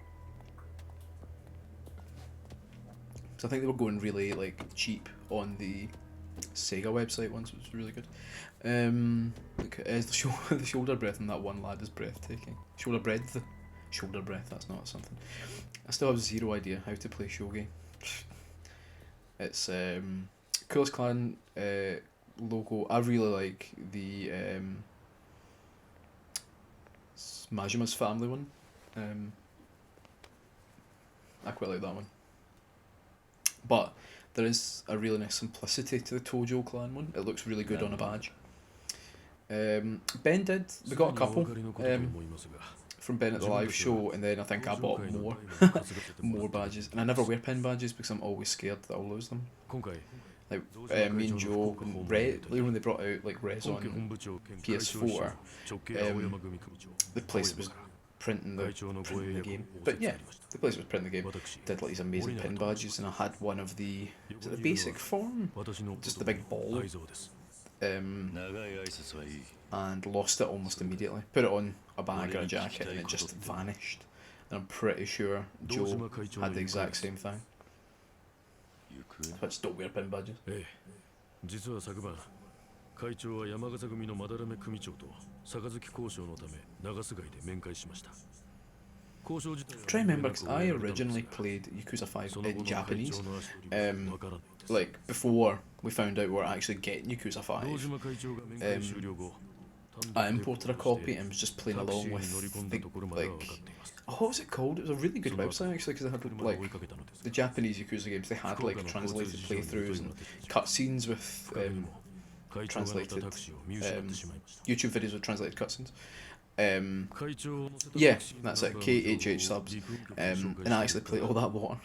So I think they were going really like cheap on the Sega website once, which was really good. Look, the shoulder breadth on that one lad is breathtaking. Shoulder breadth, that's not something. I still have zero idea how to play shogi. It's Coolest Clan logo. I really like the Majima's family one. I quite like that one. But there is a really nice simplicity to the Tojo Clan one. It looks really good on a badge. Ben did. We got a couple from Ben at the live show, and then I think I bought more badges. And I never wear pin badges because I'm always scared that I'll lose them. Like me and Joe and when they brought out like Res on PS4, the place that was printing the game. But yeah, the place that was printing the game did like these amazing pin badges, and I had one of the basic form, just the big ball, and lost it almost immediately. Put it on a bag or a jacket and it just vanished. And I'm pretty sure Joe had the exact same thing. I just don't wear pin badges. 実は昨晩、会長は山形組の斑目組長と杯交渉のため長洲街で面会しました。 I'm trying to remember because I originally played Yakuza 5 in Japanese, like before we found out we were actually getting Yakuza 5. I imported a copy and was just playing along with the, what was it called? It was a really good website actually, because they had like the Japanese Yakuza games. They had like translated playthroughs and cutscenes with translated YouTube videos with translated cutscenes. Yeah, that's it. KHH subs, and I actually played all that water.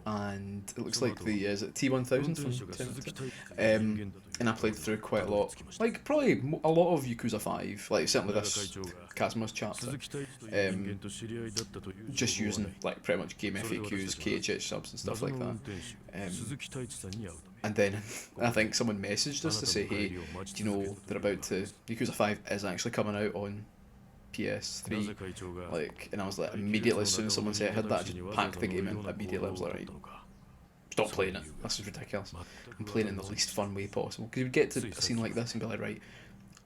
And it looks like the is it T1000 from and I played through quite a lot, like probably a lot of Yakuza 5, like certainly this Kazma's chapter, just using like pretty much game FAQs, KHH subs and stuff like that. And then I think someone messaged us to say, hey, do you know they're about to, Yakuza 5 is actually coming out on PS3, like, and I was like, immediately as soon as someone said I heard that, I just packed the game in immediately. I was like, right, stop playing it, this is ridiculous. I'm playing it in the least fun way possible, because you would get to a scene like this and be like, right,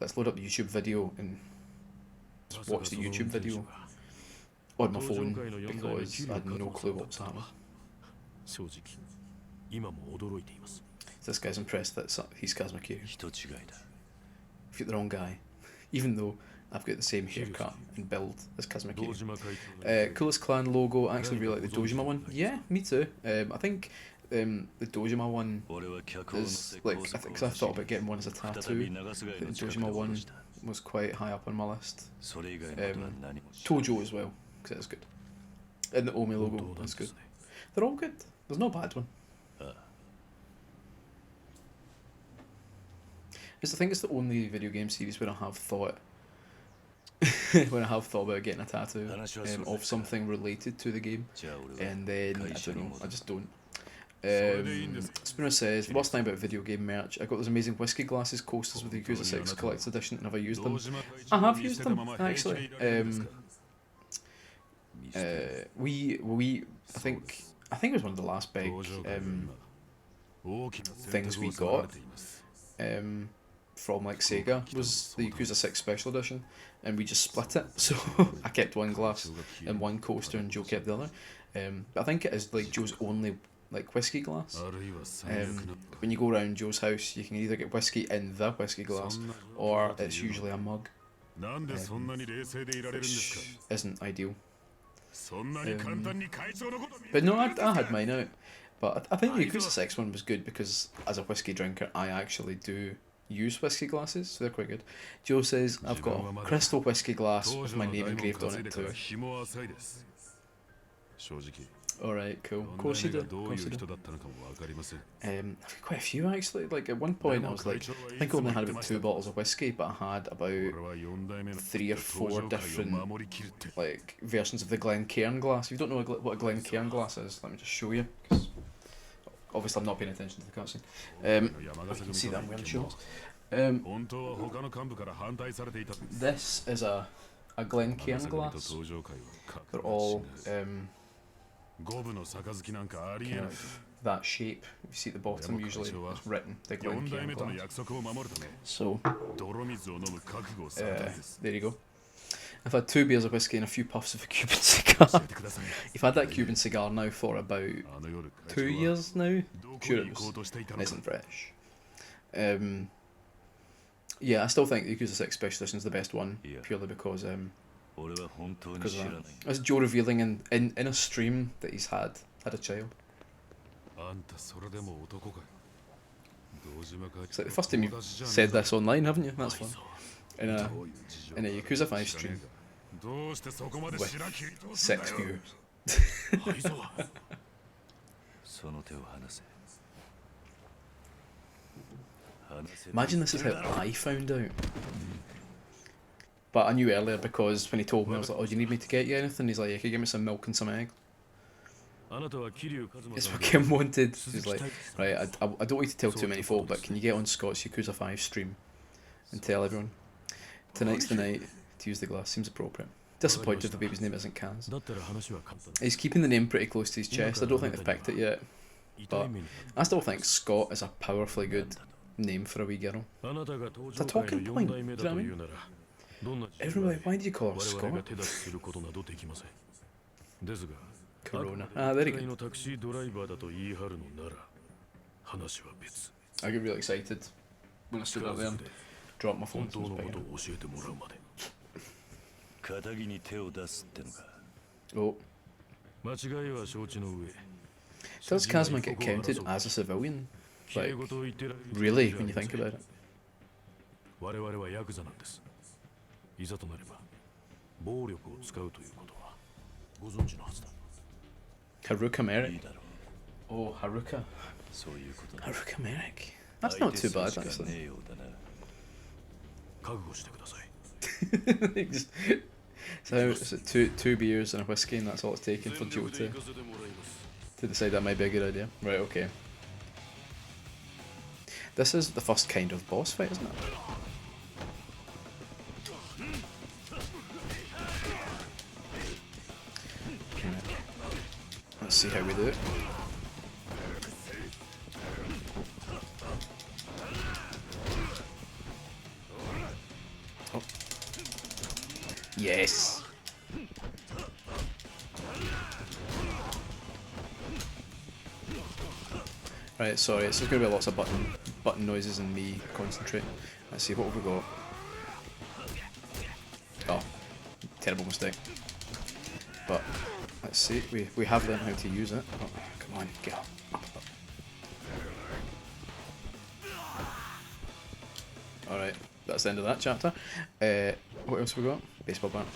let's load up the YouTube video and watch the YouTube video on my phone, because I had no clue what was happening. This guy's impressed that he's Kazuma Kiryu. I've got the wrong guy, even though I've got the same haircut and build as Kazuma Kiryu. Coolest Clan logo, I actually really like the Dojima one. Yeah, me too. I think the Dojima one is like, I think, cause I thought about getting one as a tattoo. The Dojima one was quite high up on my list. Tojo as well, because it is good. And the Omi logo is good. They're all good. There's no bad one. I think it's the only video game series where I have thought about getting a tattoo of something related to the game, and then I don't know, I just don't. Spooner says, worst thing about video game merch, I got those amazing whiskey glasses coasters with the Yakuza 6 Collector's Edition, and have I used them? I have used them, actually. I think it was one of the last big things we got from like Sega was the Yakuza 6 Special Edition, and we just split it. So I kept one glass and one coaster, and Joe kept the other. But I think it is like Joe's only like whiskey glass. When you go around Joe's house, you can either get whiskey in the whiskey glass, or it's usually a mug, which isn't ideal. But no, I had mine out. But I think the Yakuza 6 one was good because as a whiskey drinker, I actually do use whiskey glasses, so they're quite good. Joe says, I've got a crystal whiskey glass with my name engraved on it too. Alright, cool. Of course you do. Of course you do. I've got quite a few actually. Like at one point I was like, I think I only had about 2 bottles of whiskey, but I had about 3 or 4 different like versions of the Glencairn glass. If you don't know what a Glencairn glass is, let me just show you. 'Cause obviously I'm not paying attention to the cutscene. You can see that I'm wearing shorts. This is a Glencairn glass. They're all kind of that shape. If you see at the bottom, usually it's written the Glencairn glass. So, there you go. I've had 2 beers of whiskey and a few puffs of a Cuban cigar. You've had that Cuban cigar now for about 2 years now. I'm sure it was nice and fresh. Yeah, I still think the Yakuza 6 Special Edition is the best one, purely because it's Joe revealing in a stream that he's had a child. It's like the first time you've said this online, haven't you? That's fun. In a Yakuza 5 stream with 6 viewers. Imagine this is how I found out. But I knew earlier because when he told me, I was like, oh, do you need me to get you anything? He's like, yeah, can you give me some milk and some eggs? It's what Kim wanted. He's like, right, I don't want you to tell too many folk, but can you get on Scott's Yakuza 5 stream and tell everyone? Tonight's the night to use the glass. Seems appropriate. Disappointed the baby's name isn't Kaz. He's keeping the name pretty close to his chest. I don't think they've picked it yet. But I still think Scott is a powerfully good name for a wee girl. It's a talking point, do you know what I mean? Everybody, why did you call her Scott? Corona. Ah, very good. I get really excited when I stood up there and dropped my phone. Oh. Does Kazuma get counted as a civilian? Like, really, when you think about it? Haruka Merrick. Oh, Haruka. Haruka Merrick. That's not too bad, actually. So it's 2 beers and a whiskey, and that's all it's taken for Joe to decide that might be a good idea. Right, okay. This is the first kind of boss fight, isn't it? Let's see how we do it. Oh. Yes! Right, sorry, it's going to be lots of button noises and me concentrating. Let's see, what have we got? Oh, terrible mistake. But, let's see, we have learned how to use it. Oh, come on, get up. Alright, that's the end of that chapter. What else have we got? Baseball bat.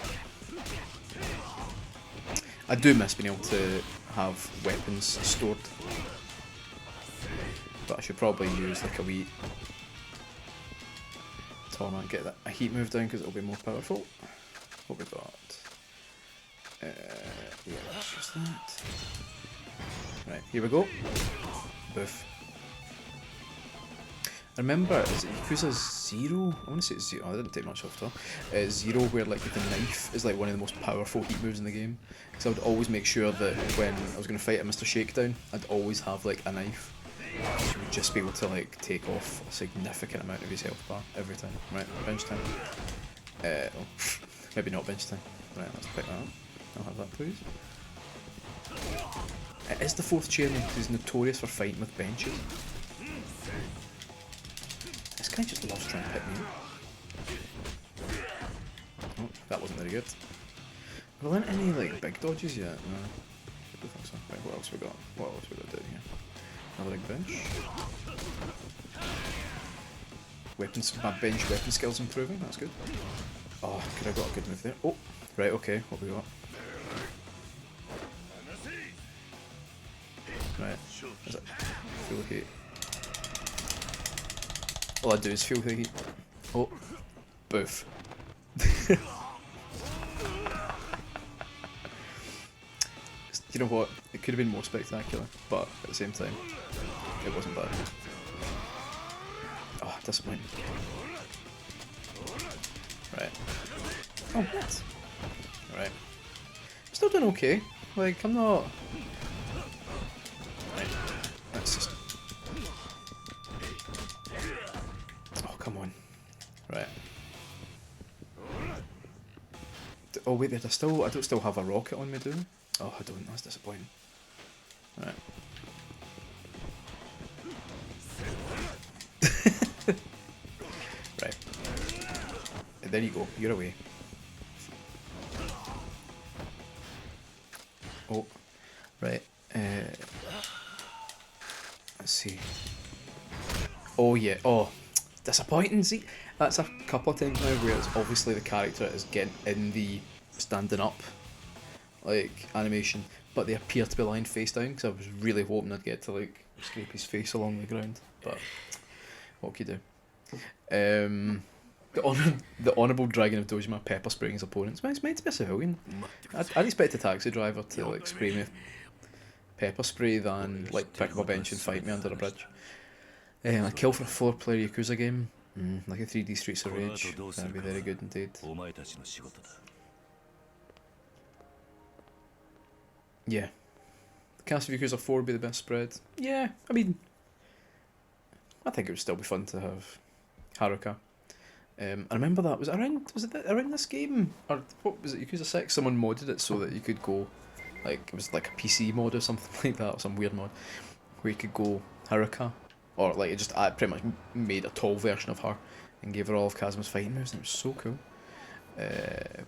I do miss being able to have weapons stored. But I should probably use like a wee torment, get a heat move down because it'll be more powerful. What we got? Yeah, let's use that. Right, here we go. Boof. I remember, is it Yakuza 0? I want to say it's 0. Oh, I didn't take much off the top. 0, where like the knife is like one of the most powerful heat moves in the game. Because I would always make sure that when I was going to fight a Mr. Shakedown, I'd always have like a knife. So you would just be able to like take off a significant amount of his health bar every time. Right, bench time. Oh, maybe not bench time. Right, let's pick that up. I'll have that please. It is the 4th chairman who's notorious for fighting with benches. This guy just loves trying to hit me. Oh, that wasn't very good. Have we learnt any like big dodges yet? No. I don't think so. Right, what else we got? What else we got to do here? Another big bench. Weapons, my bench weapon skills improving, that's good. Oh, could have got a good move there. Oh, right, okay, what have we got? Right. Is it full heat? All I do is feel the heat. Oh. Boof. You know what? It could have been more spectacular, but at the same time, it wasn't bad. Oh, disappointing. Right. Oh, what? Right. I'm still doing okay. Like, I'm not... Right. Let's just... Oh, come on. Right. Oh, wait, I don't still have a rocket on me, do I? Oh, I don't. That's disappointing. Right. Right. There you go. You're away. Oh. Right. Let's see. Oh, yeah. Oh. Disappointing. See, that's a couple of times now where it's obviously the character is getting in the standing up like animation, but they appear to be lying face down, because I was really hoping I'd get to like scrape his face along the ground, but what can you do? The Honourable Dragon of Dojima pepper spraying his opponents. Well, it's meant to be a civilian. I'd expect a taxi driver to like spray me with pepper spray than like pick up a bench and fight me under a bridge. A kill for a 4-player Yakuza game, like a 3D Streets of Rage, that'd be very good indeed. Yeah. The cast of Yakuza 4 would be the best spread. Yeah, I mean, I think it would still be fun to have Haruka. I remember that, was it around this game? Or what was it, Yakuza 6? Someone modded it so that you could go, like, it was like a PC mod or something like that, or some weird mod, where you could go Haruka. Or like, it just pretty much made a tall version of her and gave her all of Kazuma's fighting moves, and it was so cool.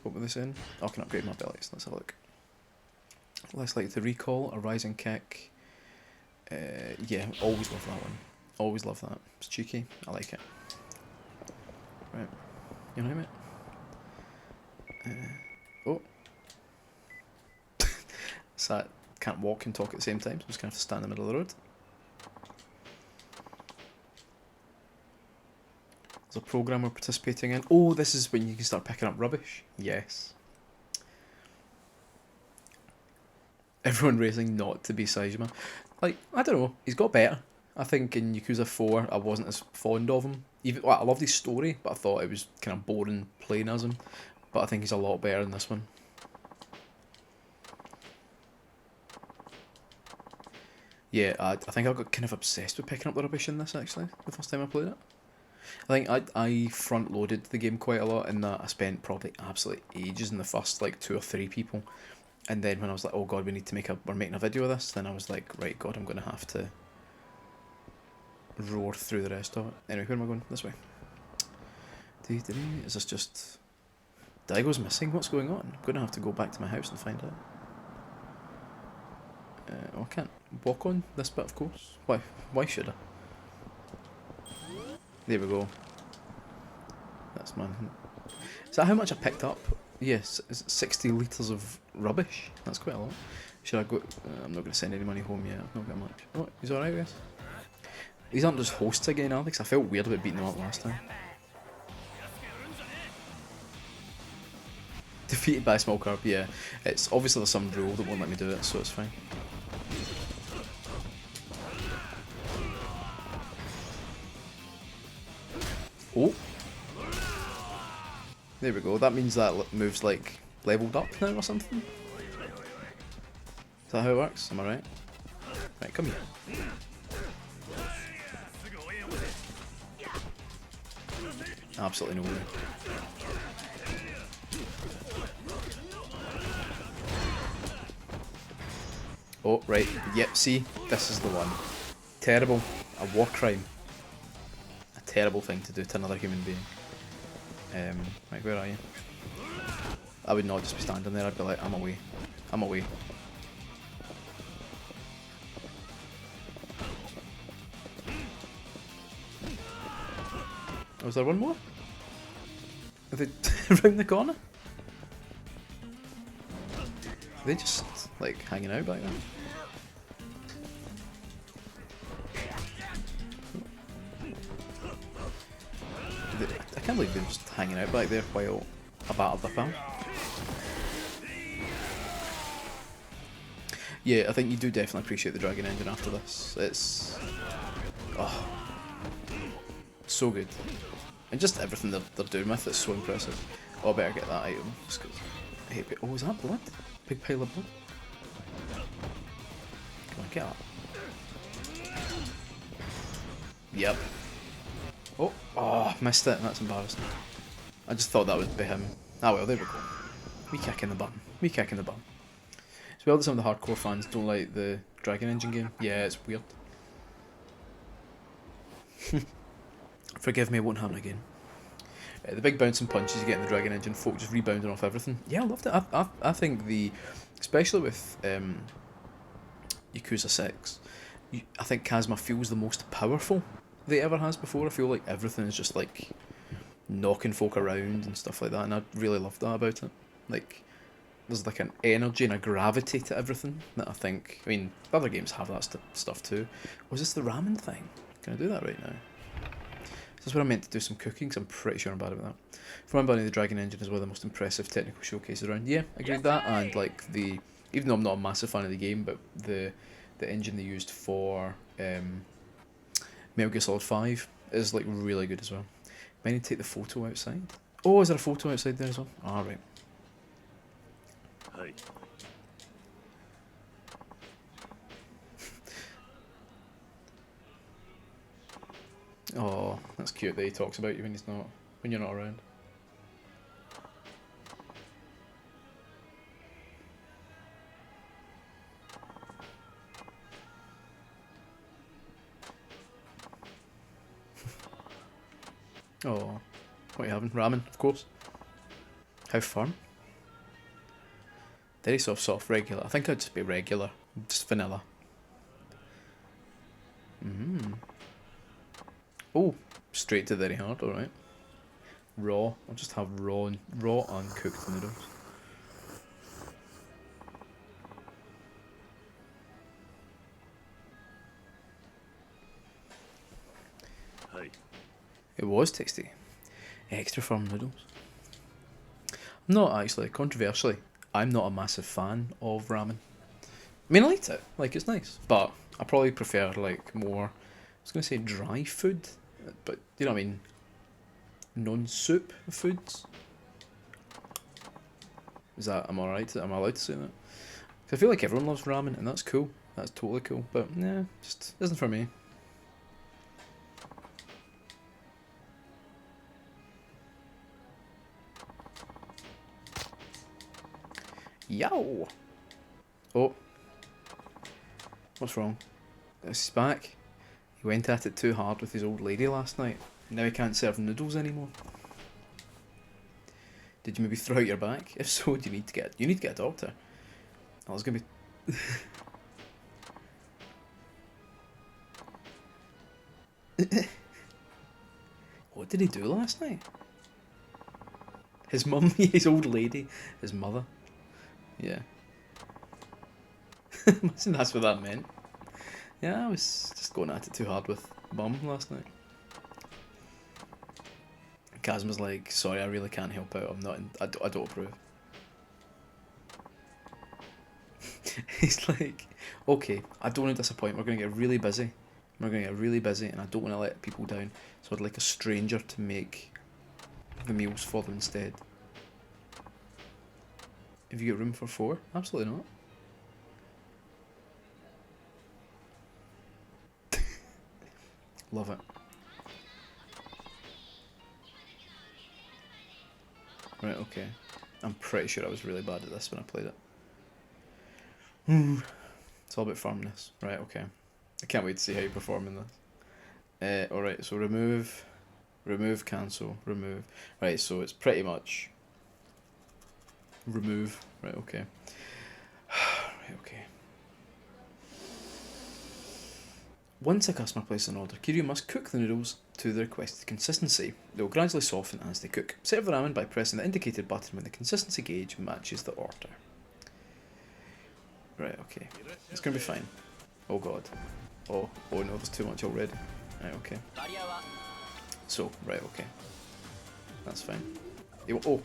What were they saying? Oh, I can upgrade my abilities, let's have a look. Less like the recall, a rising kick. Yeah, always love that one. Always love that. It's cheeky. I like it. Right. You know what I mean? Oh. Sat, can't walk and talk at the same time, so I'm just going to have to stand in the middle of the road. There's a program we're participating in. Oh, this is when you can start picking up rubbish. Yes. Everyone racing not to be Saejima. Like, I don't know, he's got better. I think in Yakuza 4 I wasn't as fond of him. Well, I loved his story, but I thought it was kind of boring playing as him. But I think he's a lot better in this one. Yeah, I think I got kind of obsessed with picking up the rubbish in this, actually, the first time I played it. I think I front-loaded the game quite a lot in that I spent probably absolute ages in the first, like, 2 or 3 people. And then when I was like, oh god, we're making a video of this, then I was like, right, god, I'm going to have to roar through the rest of it. Anyway, where am I going? This way. Is this just... Daigo's missing? What's going on? I'm going to have to go back to my house and find out. Oh, I can't walk on this bit, of course. Why should I? There we go. That's mine. Is that how much I picked up? Yes, it's 60 litres of rubbish. That's quite a lot. Should I go... I'm not going to send any money home yet. I've not got much. Oh, he's alright, guys. These aren't just hosts again, are they? 'Cause I felt weird about beating them up last time. Defeated by a small curb, yeah. It's obviously there's some rule that won't let me do it, so it's fine. Oh! There we go, that means that move's like leveled up now or something? Is that how it works? Am I right? Right, come here. Absolutely no way. Oh, right. Yep, see? This is the one. Terrible. A war crime. A terrible thing to do to another human being. Right, where are you? I would not just be standing there, I'd be like, I'm away. I'm away. Oh, is there one more? Are they round the corner? Are they just, like, hanging out back there? can't believe they're just hanging out back there while I battered the pal. Yeah, I think you do definitely appreciate the Dragon Engine after this. It's... oh, so good. And just everything they're doing with it's so impressive. Oh, I better get that item. Just 'cause I hate it. Oh, is that blood? Big pile of blood? Come on, get up. Yep. Oh, missed it. That's embarrassing. I just thought that would be him. Ah well, there we go. Me kicking the bum. Me kicking the bum. It's well that some of the hardcore fans don't like the Dragon Engine game. Yeah, it's weird. Forgive me, it won't happen again. The big bouncing punches you get in the Dragon Engine, folk just rebounding off everything. Yeah, I loved it. I think especially with Yakuza 6, I think Kazuma feels the most powerful they ever has before. I feel like everything is just like knocking folk around and stuff like that, and I really loved that about it. Like, there's like an energy and a gravity to everything that I think, I mean, other games have that stuff too. Was this the ramen thing? Can I do that right now? This is where I meant to do some cooking, because I'm pretty sure I'm bad about that. From my buddy, the Dragon Engine is one of the most impressive technical showcases around. Yeah, I agree with that, and like even though I'm not a massive fan of the game, but the engine they used for Metal Gear Solid 5 is like really good as well. Might need to take the photo outside. Oh, is there a photo outside there as well? Alright. Hi. Oh, that's cute that he talks about you when you're not around. Oh, what are you having? Ramen, of course. How firm? Very soft, regular. I think I'd just be regular, just vanilla. Oh, straight to very hard. All right. Raw. I'll just have raw uncooked noodles. Hi. It was tasty. Extra firm noodles. I'm not actually, controversially, I'm not a massive fan of ramen. I mean, I liked it. Like, it's nice. But I probably prefer, like, more, I was going to say dry food, but, you know what I mean? Non-soup foods. Is that, am I right? Am I allowed to say that? 'Cause I feel like everyone loves ramen, and that's cool. That's totally cool. But, yeah, just isn't for me. Yow! Oh. What's wrong? He's back. He went at it too hard with his old lady last night. Now he can't serve noodles anymore. Did you maybe throw out your back? If so, you need to get a doctor. I was gonna be. What did he do last night? His mum, his old lady, his mother. Yeah. Imagine that's what that meant. Yeah, I was just going at it too hard with mum last night. Kazim was like, sorry, I really can't help out. I don't approve. He's like, okay, I don't want to disappoint. We're going to get really busy. And I don't want to let people down. So I'd like a stranger to make the meals for them instead. Have you got room for 4? Absolutely not. Love it. Right, okay. I'm pretty sure I was really bad at this when I played it. It's all about firmness. Right, okay. I can't wait to see how you perform in this. Alright, so remove, cancel, remove. Right, so it's pretty much remove. Right, okay. Right, okay. Once a customer places an order, Kiryu must cook the noodles to the requested consistency. They will gradually soften as they cook. Serve the ramen by pressing the indicated button when the consistency gauge matches the order. Right, okay. It's gonna be fine. Oh god. Oh no, there's too much already. Right, okay. So, right, okay. That's fine. Oh,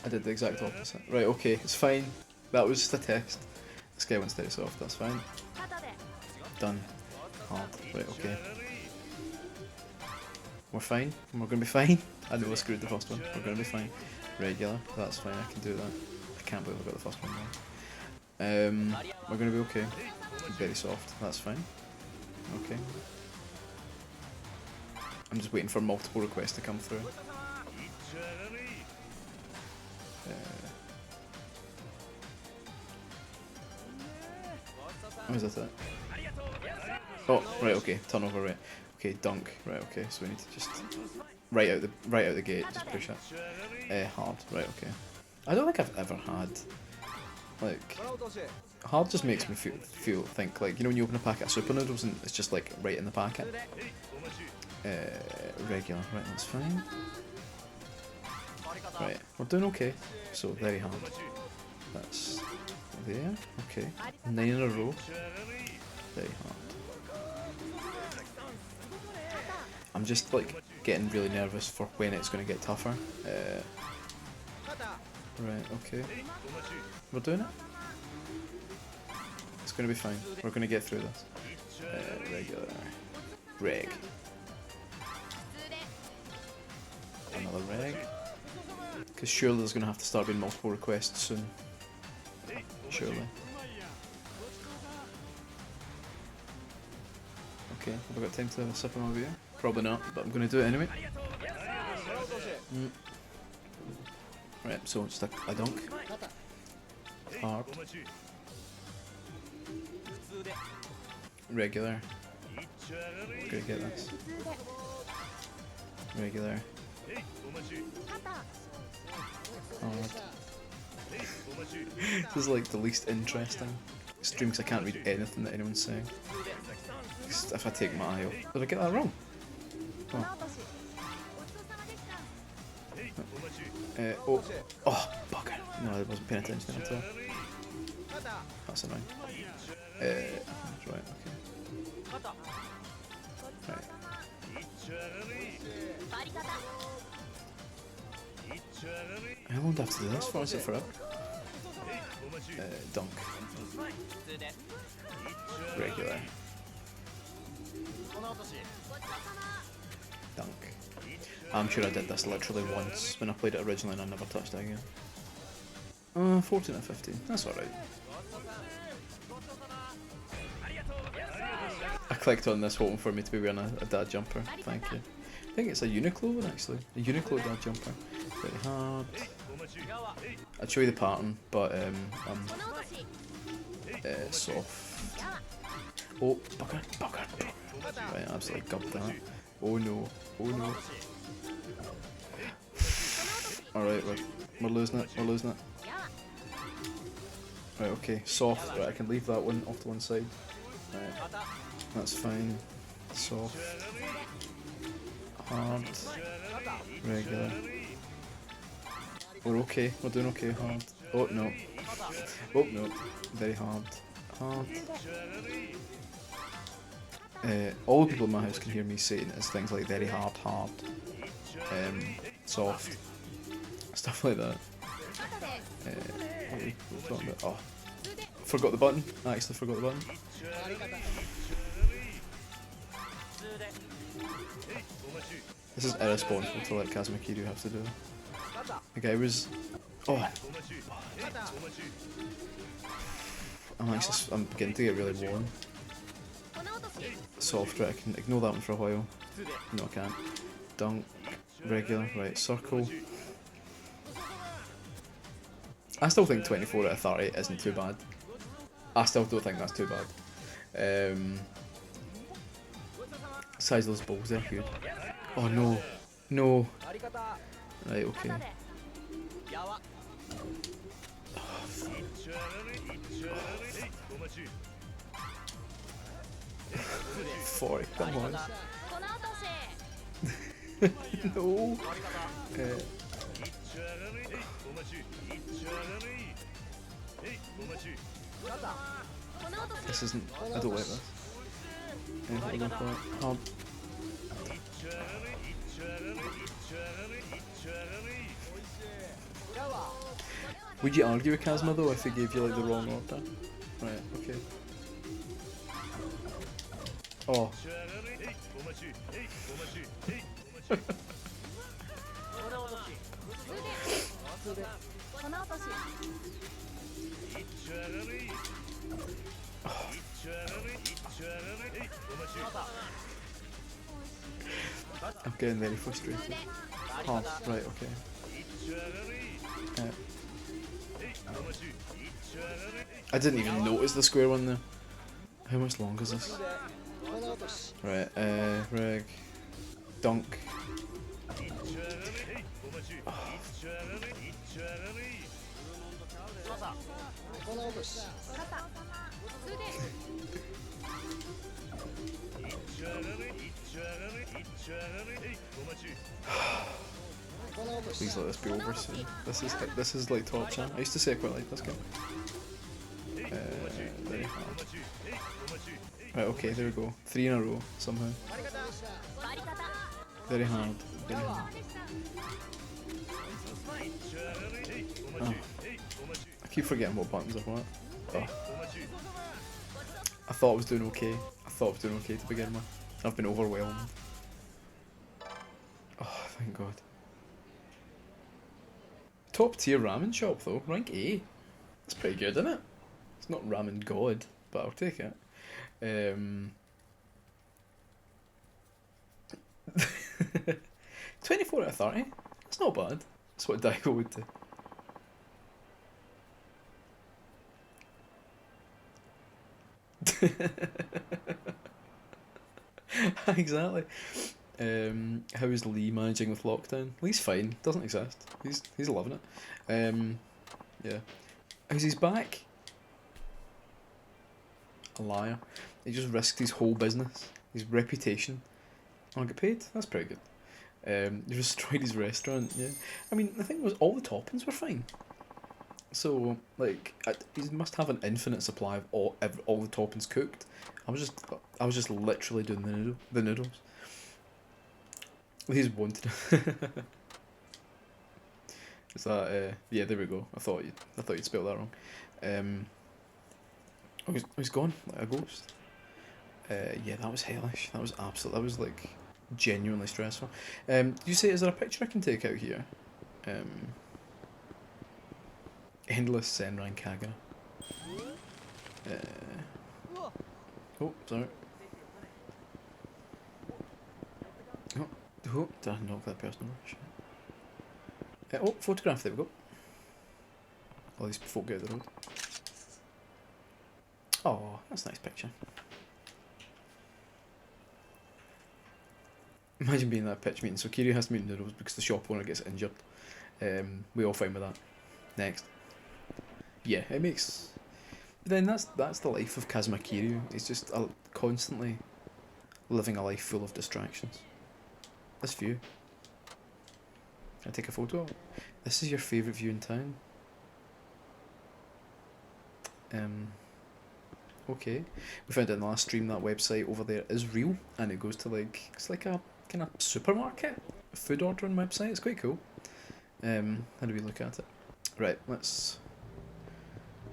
I did the exact opposite. Right, okay, it's fine. That was just a test. This guy wants very soft, that's fine. Done. Hard. Right, okay. We're fine. We're gonna be fine. I know I screwed the first one. We're gonna be fine. Regular. That's fine. I can do that. I can't believe I got the first one wrong. We're gonna be okay. Very soft. That's fine. Okay. I'm just waiting for multiple requests to come through. Oh, is that it? Oh, right, okay. Turnover, right. Okay, dunk. Right, okay. So we need to just right out the gate. Just push it. Hard. Right, okay. I don't think I've ever had like hard. Just makes me think like, you know when you open a packet of super noodles and it's just like right in the packet. Regular. Right, that's fine. Right, we're doing okay. So very hard. That's there. Okay. 9 in a row. Very hard. I'm just like getting really nervous for when it's going to get tougher. Right, okay. We're doing it. It's going to be fine. We're going to get through this. Regular. Reg. Another reg. Because surely there's going to have to start being multiple requests soon. Surely. Okay, have I got time to have a sip of my beer? Probably not, but I'm going to do it anyway. Right, so just a dunk. Hard. Regular. We're going to get this. Regular. Hard. This is like the least interesting stream because I can't read anything that anyone's saying. If I take my eye off. Did I get that wrong? Oh. Oh, bugger. No, I wasn't paying attention at all. That's annoying. Right, okay. Right. How long do I have to do this for? Is it forever? Dunk. Regular. Dunk. I'm sure I did this literally once when I played it originally and I never touched it again. 14 out of 15. That's alright. I clicked on this hoping for me to be wearing a dad jumper. Thank you. I think it's a Uniqlo one actually. A Uniqlo dad jumper. Very hard. I'd show you the pattern, but soft. Oh, bugger. Right, I absolutely gubbed that. Oh no. Alright, we're losing it. Right, okay, soft. Right, I can leave that one off to one side. Right, that's fine. Soft. Hard. Regular. We're okay. We're doing okay. Hard. Oh no. Very hard. All the people in my house can hear me saying is things like very hard, soft, stuff like that. What are we talking about? Oh, forgot the button. I actually forgot the button. This is irresponsible to let Kazuma have to do. The guy was... Oh. I'm beginning to get really worn. Soft, right, I can ignore that one for a while. No, I can't. Dunk. Regular, right, circle. I still think 24 out of 30 isn't too bad. I still don't think that's too bad. Size of those balls, they're huge. Oh no. Right, okay. 40, come on. No. This isn't... I don't like this. Hard. Would you argue with Kazuma though if he gave you like the wrong order? Right, okay. Oh. I'm getting very frustrated. Oh, right, okay. I didn't even notice the square one there. How much longer is this? Right, reg. Dunk. Oh. Please let this be over soon. This is like torture. I used to say I quite like this game. Very hard. Right, okay, there we go. 3 in a row somehow. Very hard. Very hard. Oh. I keep forgetting what buttons are what. Oh. I thought I was doing okay. To begin with. I've been overwhelmed. Oh, thank God. Top tier ramen shop though, rank A. That's pretty good, isn't it? It's not ramen god, but I'll take it. 24 out of 30. That's not bad. That's what Daigo would do. Exactly. How is Lee managing with lockdown? Lee's fine. Doesn't exist. He's loving it. Yeah. How's his back? A liar. He just risked his whole business, his reputation. I get paid. That's pretty good. He destroyed his restaurant. Yeah. I mean, the thing was, all the toppings were fine. So, like, he must have an infinite supply of all the toppings cooked. I was just literally doing the noodles. He's wanted. Is that? Yeah, there we go. I thought you'd spelled that wrong. He's gone like a ghost. Yeah, that was hellish. That was absolute. That was like genuinely stressful. You say, is there a picture I can take out here? Endless Senran Kagura. Oh, sorry. Oh, did I knock that person over? Oh, photograph, there we go. All these folk get out of the road. Oh, that's a nice picture. Imagine being in that pitch meeting. So Kiryu has to make noodles because the shop owner gets injured. We all fine with that. Next. Yeah, it makes... But then that's the life of Kazuma Kiryu. He's just constantly living a life full of distractions. This view. Can I take a photo? This is your favourite view in town. Okay. We found out in the last stream that website over there is real, and it goes to like, it's like a kind of supermarket food ordering website. It's quite cool. How do we look at it? Right, let's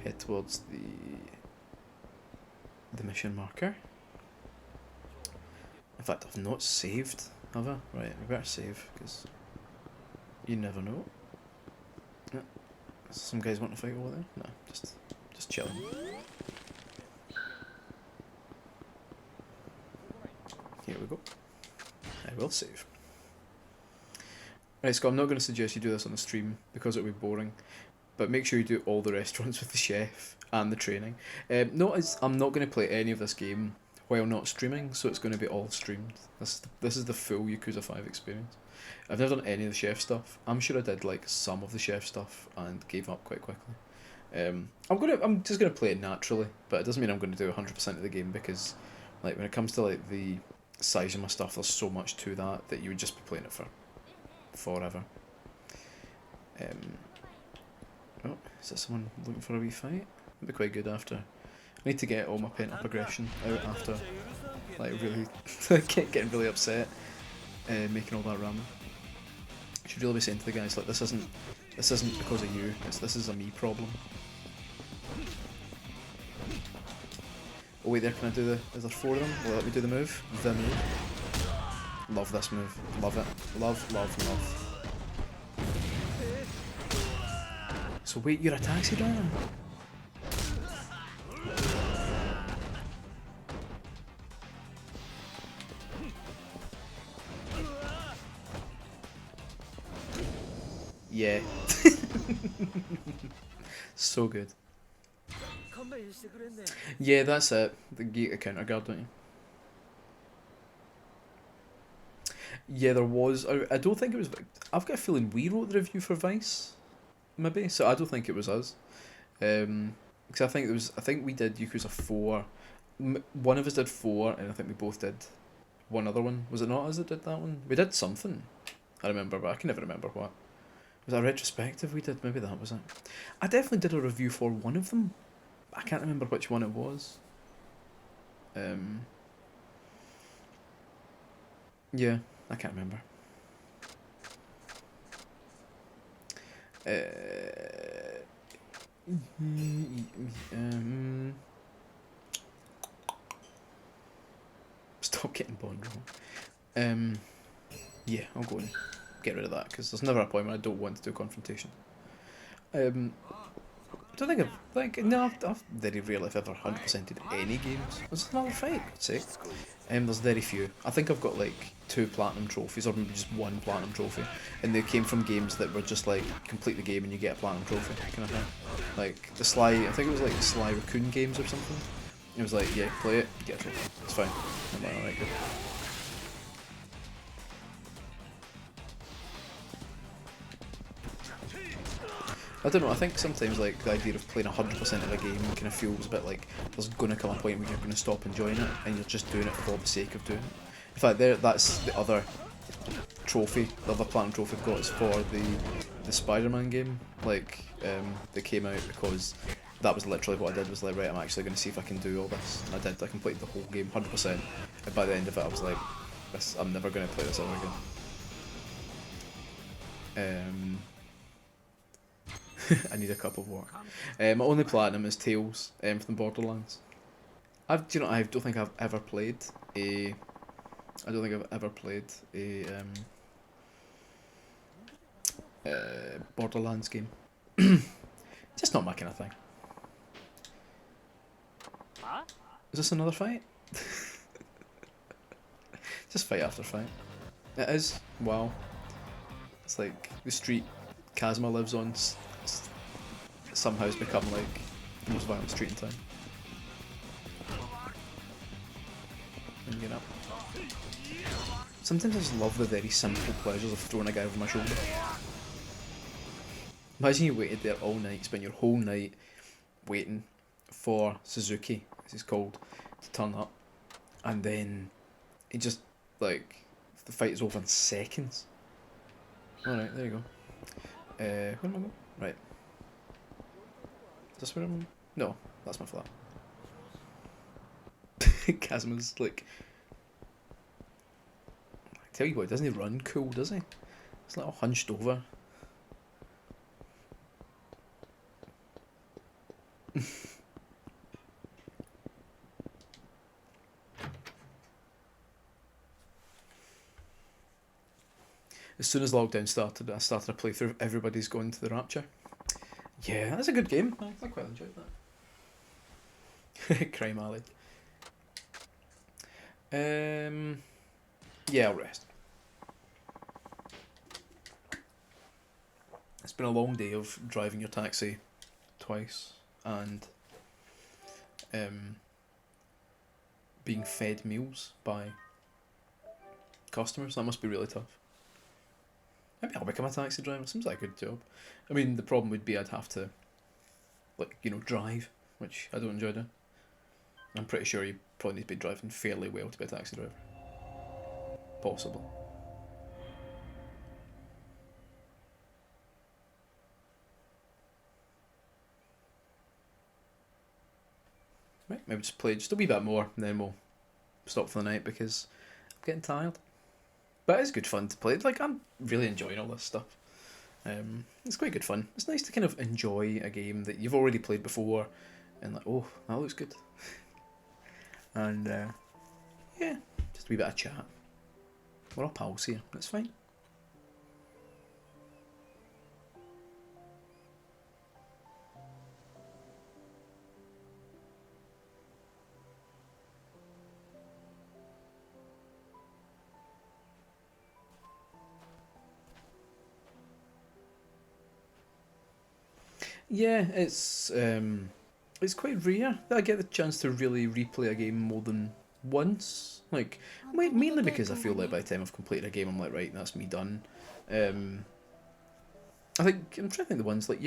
head towards the mission marker. In fact, I've not saved, have I? Right, we better save, because you never know. Yeah. Some guys want to fight over there? No, just chilling. Here we go. I will save. Right, Scott, I'm not going to suggest you do this on the stream because it'll be boring, but make sure you do all the restaurants with the chef and the training. Notice I'm not going to play any of this game while not streaming, so it's going to be all streamed. This is the full Yakuza 5 experience. I've never done any of the chef stuff. I'm sure I did like some of the chef stuff and gave up quite quickly. I'm just gonna play it naturally, but it doesn't mean I'm going to do 100% of the game, because like when it comes to like the Saizuma stuff, there's so much to that you would just be playing it for forever. Oh, is that someone looking for a wee fight? That'd be quite good after. I need to get all my pent up aggression out after, like, really getting really upset making all that ramen. You should really be saying to the guys like, this isn't because of you. This is a me problem. Oh wait, there, can I do the? Is there 4 of them? Will they let me do the move? The move. Love this move. Love it. Love, love, love. So wait, you're a taxi driver? Yeah. So good. Yeah, that's it. The gate a counter guard, don't you? Yeah, there was. I don't think it was. I've got a feeling we wrote the review for Vice, maybe. So I don't think it was us. Because I think it was. I think we did Yakuza 4. One of us did 4, and I think we both did one other one. Was it not us that did that one? We did something. I remember, but I can never remember what. Was that a retrospective we did? Maybe that was it. I definitely did a review for one of them. I can't remember which one it was. Yeah, I can't remember. Stop getting Bond wrong. Yeah, I'll go and get rid of that because there's never a point when I don't want to do confrontation. I don't think I've very rarely, if ever, 100%ed any games. There's another fight, I'd say. There's very few. I think I've got like 2 platinum trophies, or maybe just 1 platinum trophy, and they came from games that were just like complete the game and you get a platinum trophy kind of thing. Like the Sly, I think it was like Sly Raccoon games or something. It was like, yeah, play it, get a trophy. It's fine. I'm like, alright, good. I don't know, I think sometimes like the idea of playing 100% of a game kind of feels a bit like there's going to come a point where you're going to stop enjoying it and you're just doing it for the sake of doing it. In fact, that's the other trophy, the other platinum trophy I've got is for the Spider-Man game. Like, they came out because that was literally what I did, was like, right, I'm actually going to see if I can do all this. And I did, I completed the whole game 100%, and by the end of it I was like, I'm never going to play this ever again. I need a cup of water. My only platinum is Tales from Borderlands. I don't think I've ever played a. I don't think I've ever played a Borderlands game. Just not my kind of thing. Is this another fight? Just fight after fight. It is. Wow. It's like the street Kazuma lives on somehow has become like the most violent street in town. And get up. Sometimes I just love the very simple pleasures of throwing a guy over my shoulder. Imagine you waited there all night, spent your whole night waiting for Suzuki, as he's called, to turn up, and then he just, like, the fight is over in seconds. Alright, there you go. Where am I going? Right. Is this where I'm... No, that's my flat. Kazuma's like... I tell you what, doesn't he run cool, does he? He's like all hunched over. As soon as lockdown started, I started a playthrough. Everybody's going to the Rapture. Yeah, that's a good game. I quite enjoyed that. Crime Alley. Yeah, I'll rest. It's been a long day of driving your taxi twice and being fed meals by customers. That must be really tough. Maybe I'll become a taxi driver. Seems like a good job. I mean, the problem would be I'd have to, like, drive, which I don't enjoy doing. I'm pretty sure you probably need to be driving fairly well to be a taxi driver. Possibly. Right, maybe just play just a wee bit more, and then we'll stop for the night because I'm getting tired. But it's good fun to play. Like, I'm really enjoying all this stuff. It's quite good fun. It's nice to kind of enjoy a game that you've already played before, and like, oh, that looks good. And yeah, just a wee bit of chat. We're all pals here. That's fine. Yeah, it's quite rare that I get the chance to really replay a game more than once. Like, mainly because I feel like by the time I've completed a game, I'm like, right, that's me done. I think I'm trying to think of the ones like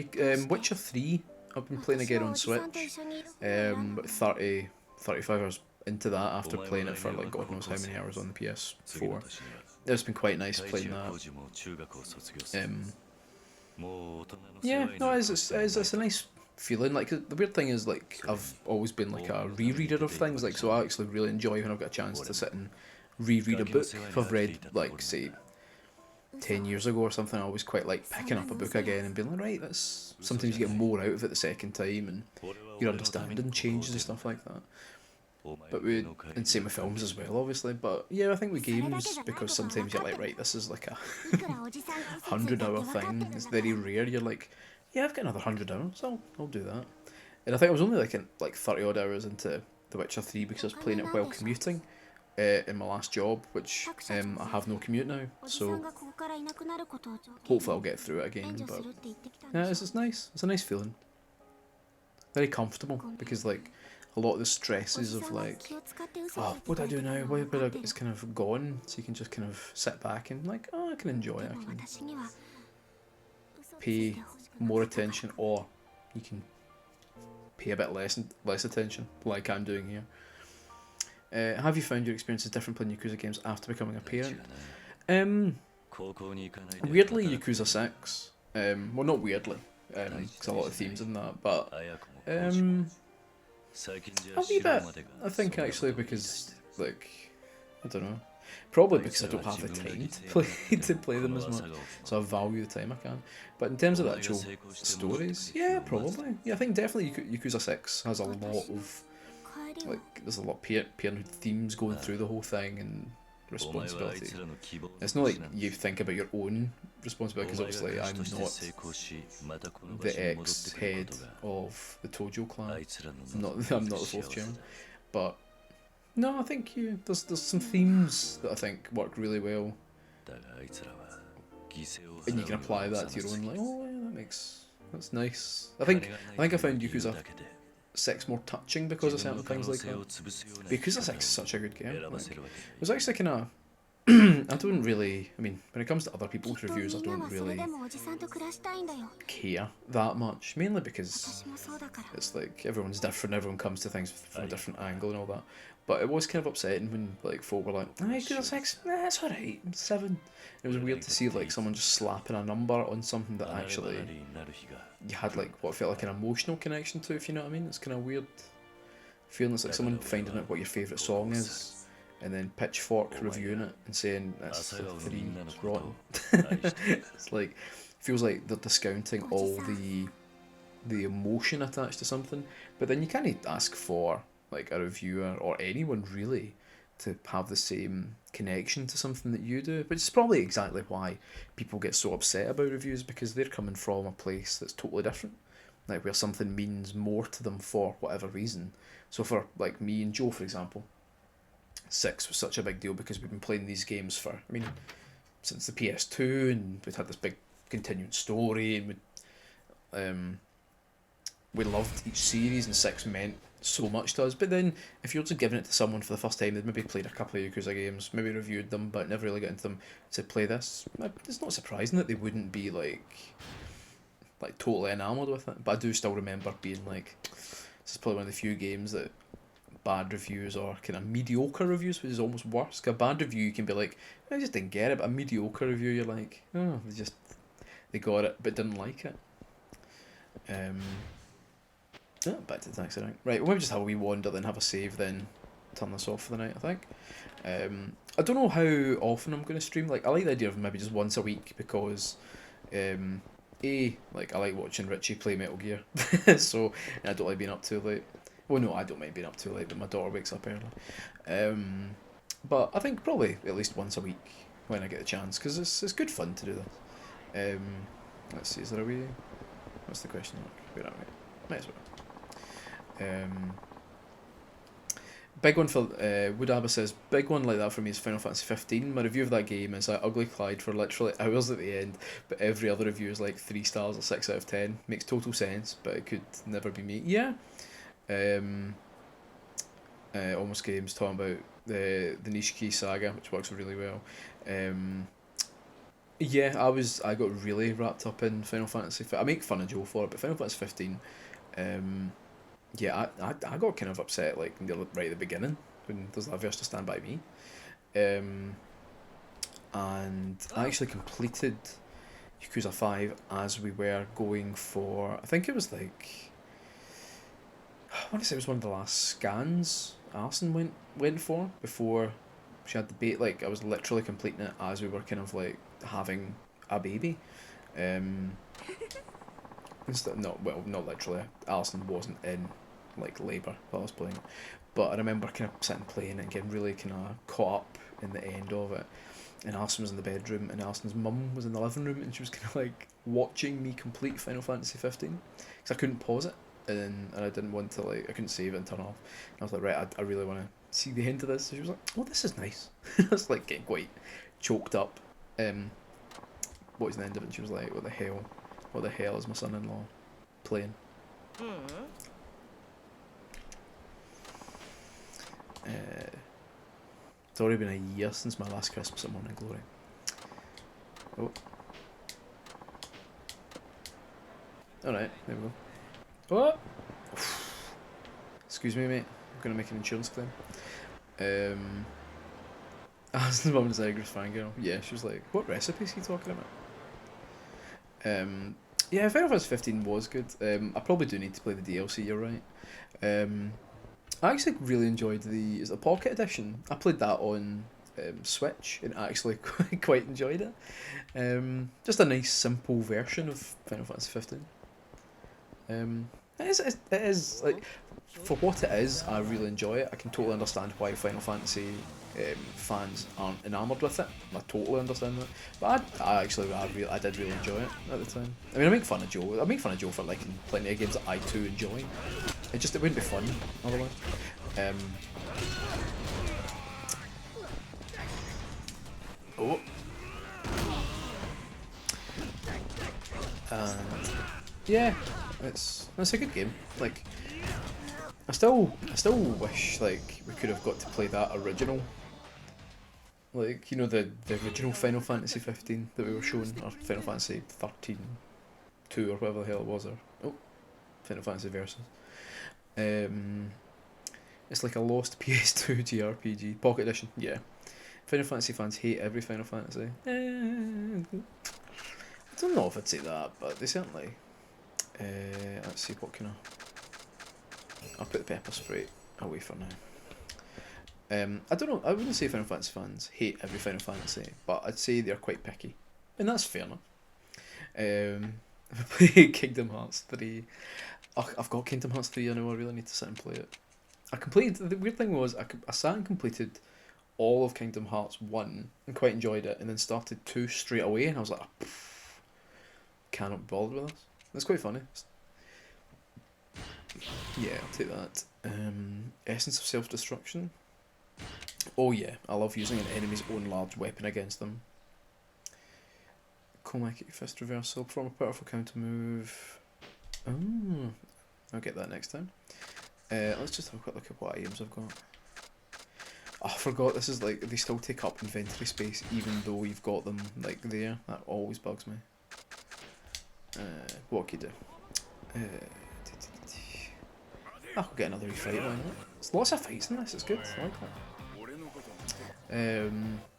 Witcher 3. I've been playing again on Switch. About 30, 35 hours into that after playing it for like God knows how many hours on the PS4. It's been quite nice playing that. Yeah, no, it's a nice feeling. Like the weird thing is, like I've always been like a rereader of things. Like so, I actually really enjoy when I've got a chance to sit and reread a book. If I've read like say 10 years ago or something, I always quite like picking up a book again and being like, right, that's sometimes you get more out of it the second time and your understanding changes and stuff like that. But and same with films as well, obviously. But yeah, I think with games, because sometimes you're like, right, this is like a 100-hour thing. It's very rare. You're like, yeah, I've got another 100 hours. I'll do that. And I think I was only like 30 odd hours into The Witcher 3 because I was playing it while commuting in my last job, which I have no commute now. So hopefully I'll get through it again. But yeah, it's nice. It's a nice feeling. Very comfortable because like a lot of the stresses of like, oh, what do I do now? It's kind of gone, so you can just kind of sit back and like, oh, I can enjoy it. I can pay more attention, or you can pay a bit less attention, like I'm doing here. Have you found your experiences different playing Yakuza games after becoming a parent? Weirdly, Yakuza 6. Well, not weirdly, because a lot of themes in that, but a wee bit. I think actually because like I don't know, probably because I don't have the time to play them as much, so I value the time I can. But in terms of the actual stories, yeah, probably. Yeah, I think definitely Yakuza 6 has a lot of like there's a lot of parenthood themes going through the whole thing and responsibility. It's not like you think about your own responsibility because obviously I'm not the ex-head of the Tojo clan. I'm not the fourth chairman, but no, I think there's some themes that I think work really well, and you can apply that to your own. Like, oh yeah, that's nice. I think I found Yakuza 6 more touching because of certain things like that. Yakuza 6 is such a good game. Like, it was actually kind of. I don't really. I mean, when it comes to other people's reviews, I don't really care that much. Mainly because it's like everyone's different. Everyone comes to things from a different angle and all that. But it was kind of upsetting when like folk were like, Yakuza 6, nah, it's alright, 7. It was weird to see like someone just slapping a number on something that actually you had like what felt like an emotional connection to, if you know what I mean. It's kind of weird feeling. It's like someone finding out what your favourite song is and then Pitchfork reviewing it and saying that's 3, it's rotten. It's like, feels like they're discounting all the emotion attached to something, but then you can't ask for like a reviewer or anyone really to have the same connection to something that you do, which is probably exactly why people get so upset about reviews, because they're coming from a place that's totally different, like where something means more to them for whatever reason. So for like me and Joe, for example, 6 was such a big deal because we've been playing these games for, I mean, since the PS2, and we'd had this big continuing story, and we loved each series, and 6 meant so much to us. But then if you're just giving it to someone for the first time, they'd maybe played a couple of Yakuza games, maybe reviewed them but never really got into them, to play this, it's not surprising that they wouldn't be like totally enamoured with it. But I do still remember being like, this is probably one of the few games that bad reviews or kind of mediocre reviews, which is almost worse. Cause a bad review you can be like, I just didn't get it, but a mediocre review you're like, oh, they got it but didn't like it. Back to the taxi rank. Right, we'll maybe just have a wee wander, then have a save, then turn this off for the night, I think. I don't know how often I'm going to stream. Like, I like the idea of maybe just once a week because, like, I like watching Richie play Metal Gear, so and I don't like being up too late. Well, no, I don't mind being up too late, but my daughter wakes up early. But I think probably at least once a week when I get the chance, because it's good fun to do this. Let's see, is there a way? What's the question mark? Where are we? Might as well. Big one for Woodabba says, big one like that for me is Final Fantasy 15. My review of that game is I ugly cried for literally hours at the end, but every other review is like 3 stars or 6 out of 10. Makes total sense, but it could never be me. Yeah. Almost Games talking about the Nishiki saga, which works really well. Yeah, I got really wrapped up in Final Fantasy. I make fun of Joe for it, but Final Fantasy 15. Yeah, I got kind of upset like right at the beginning when there's that verse to Stand By Me. And I actually completed Yakuza 5 as we were going for, I think it was like, I want to say it was one of the last scans Alison went for before she had the bait. Like, I was literally completing it as we were kind of like having a baby. Not literally. Alison wasn't in like labour while I was playing it, but I remember kind of sitting playing it and getting really kind of caught up in the end of it. And Alison was in the bedroom, and Alison's mum was in the living room, and she was kind of like watching me complete Final Fantasy 15 because I couldn't pause it, and I didn't want to I couldn't save it and turn it off. And I was like, right, I really want to see the end of this. So she was like, oh, this is nice. I was like getting quite choked up. Watching the end of it, and she was like, what the hell is my son-in-law playing? It's already been a year since my last Christmas at Morning Glory. Oh. Alright, there we go. Oh! Excuse me, mate. I'm going to make an insurance claim. As the mum said, fangirl. Yeah, she was like, what recipes are you talking about? Yeah, Final Fantasy 15 was good. I probably do need to play the DLC, you're right. I actually really enjoyed the Pocket Edition. I played that on Switch and actually quite enjoyed it. Just a nice simple version of Final Fantasy 15. It is like, for what it is, I really enjoy it. I can totally understand why Final Fantasy fans aren't enamoured with it. I totally understand that. But I did really enjoy it at the time. I mean, I make fun of Joe. I make fun of Joe for liking plenty of games that I too enjoy. It wouldn't be fun otherwise. Oh. And yeah, it's a good game. Like, I still wish like we could have got to play that original. Like, you know, the original Final Fantasy 15 that we were shown, or Final Fantasy 13 2 or whatever the hell it was, or Final Fantasy Versus. It's like a lost PS2 JRPG Pocket Edition. Yeah, Final Fantasy fans hate every Final Fantasy. I don't know if I'd say that, but they certainly. Let's see, what can I'll put the pepper spray away for now. I don't know. I wouldn't say Final Fantasy fans hate every Final Fantasy, but I'd say they're quite picky, and that's fair enough. I played Kingdom Hearts 3. I've got Kingdom Hearts 3. I know I really need to sit and play it. I completed. The weird thing was I sat and completed all of Kingdom Hearts 1 and quite enjoyed it, and then started 2 straight away, and I was like, cannot be bothered with this. That's quite funny. Yeah, I'll take that. Essence of Self-Destruction. Oh yeah, I love using an enemy's own large weapon against them. Komaki Fist Reversal, from a powerful counter move. Oh, I'll get that next time. Let's just have a quick look at what items I've got. Oh, I forgot, this is like, they still take up inventory space even though you've got them like there. That always bugs me. What can you do? I'll get another refight, why not? There's lots of fights in this, it's good, I like that.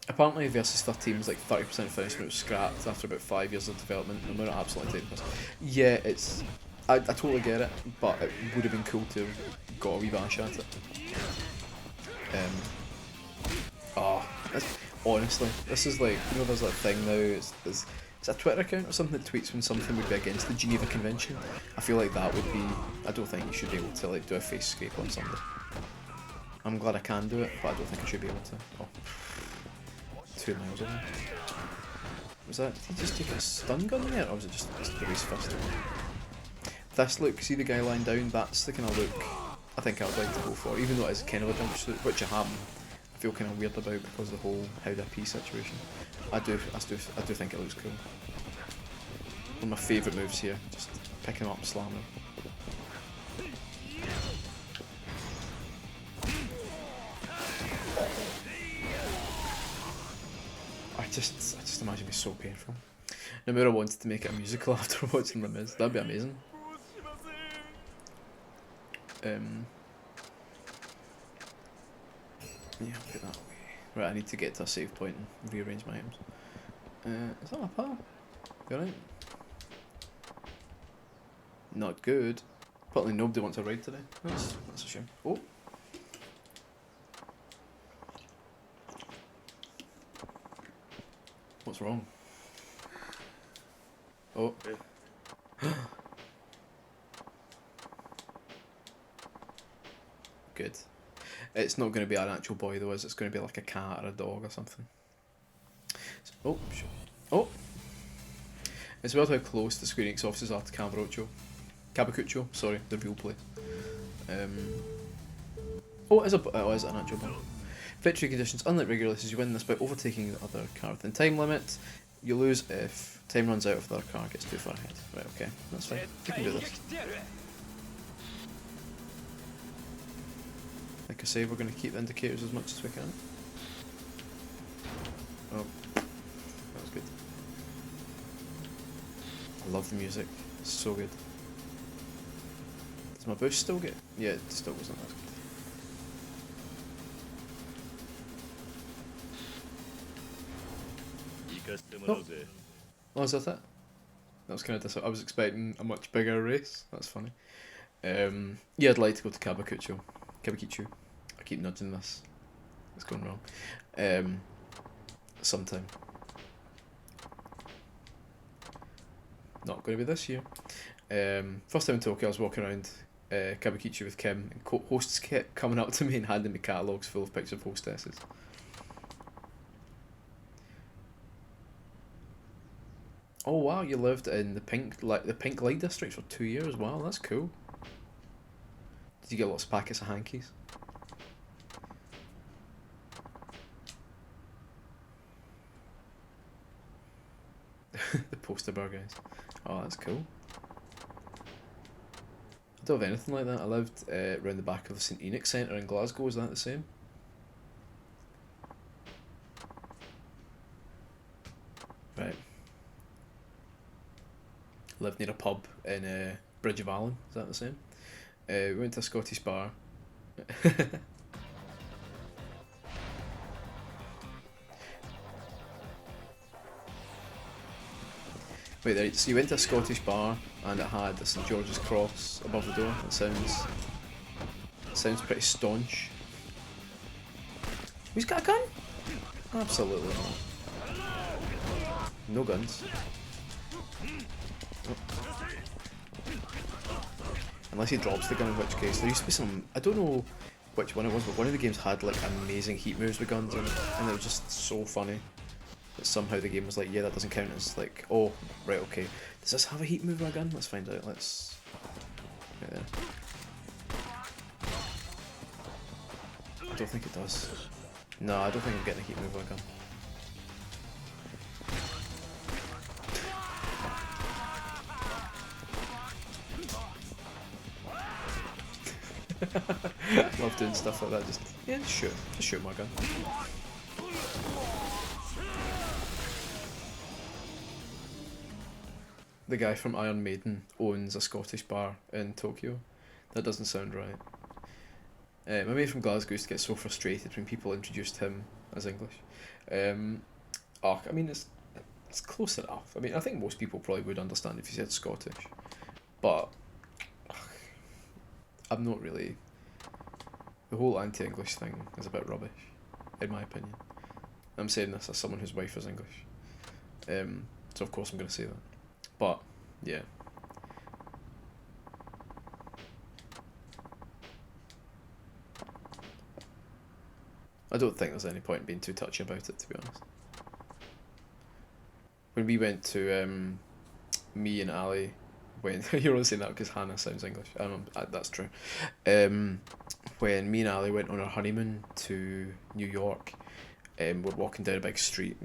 Apparently Versus 13 was like 30% finished when it was scrapped after about 5 years of development, and we're not absolutely taking this. Yeah, it's... I totally get it, but it would have been cool to have got a wee bash at it. Oh, honestly, this is like, you know, there's that thing now. It's a Twitter account or something that tweets when something would be against the Geneva Convention. I feel like that would be. I don't think you should be able to like do a face scrape on somebody. I'm glad I can do it, but I don't think I should be able to. Oh, 2 miles away. Was that? Did he just take a stun gun there, or was it just the race fist? This look, see the guy lying down. That's the kind of look I think I would like to go for, even though it is kind of a jumpsuit, which I haven't. I feel kind of weird about because of the whole how do I pee situation. I do think it looks cool. One of my favourite moves here, just pick him up, slam him. I just imagine it so painful. Nomura wanted to make it a musical after watching Les Mis. That'd be amazing. Yeah, I'll put that away. Right, I need to get to a save point and rearrange my items. Is that my pal? You alright? Not good. Apparently nobody wants a ride today. That's a shame. Oh! What's wrong? Oh. Good. It's not going to be an actual boy though, is it? It's going to be like a cat or a dog or something. So, oh, shit. Oh! It's weird how close the Square Enix offices are to Kabakucho, sorry, the real place. Oh, it is an actual boy. Victory conditions. Unlike regular races, you win this by overtaking the other car within time limit. You lose if time runs out if the other car gets too far ahead. Right, okay, that's fine. You can do this. Like I say, we're going to keep the indicators as much as we can. Oh, that was good. I love the music. It's so good. Does my boost still get? Yeah, it still wasn't that good. Oh. Oh, is that it? That was kind of I was expecting a much bigger race. That's funny. Yeah, I'd like to go to Kabakucho. I keep nudging this. It's going wrong. Sometime. Not going to be this year. First time in Tokyo, I was walking around Kabukicho with Kim, and hosts kept coming up to me and handing me catalogues full of pictures of hostesses. Oh wow, you lived in the pink light district for 2 years. Wow, that's cool. Did you get lots of packets of hankies? The poster bar guys. Oh, that's cool. I don't have anything like that. I lived around the back of the St Enoch Centre in Glasgow. Is that the same? Right. Lived near a pub in Bridge of Allen. Is that the same? We went to a Scottish bar. Wait, there, so you went to a Scottish bar and it had a St George's cross above the door. It sounds pretty staunch. Who's got a gun? Absolutely not. No guns. Oh. Unless he drops the gun, in which case there used to be some. I don't know which one it was, but one of the games had like amazing heat moves with guns in it, and it was just so funny. That somehow the game was like, yeah, that doesn't count as like, oh, right, okay. Does this have a heat move with a gun? Let's find out. Let's. Right there. I don't think it does. No, I don't think I'm getting a heat move with a gun. Love doing stuff like that. Just shoot my gun. The guy from Iron Maiden owns a Scottish bar in Tokyo. That doesn't sound right. My mate from Glasgow used to get so frustrated when people introduced him as English. I mean, it's close enough. I mean, I think most people probably would understand if you said Scottish, but I'm not really. The whole anti-English thing is a bit rubbish, in my opinion. I'm saying this as someone whose wife is English. So of course I'm going to say that. But, yeah. I don't think there's any point in being too touchy about it, to be honest. When we went to, me and Ali went, you're only saying that because Hannah sounds English. That's true. When me and Ali went on our honeymoon to New York, we're walking down a big street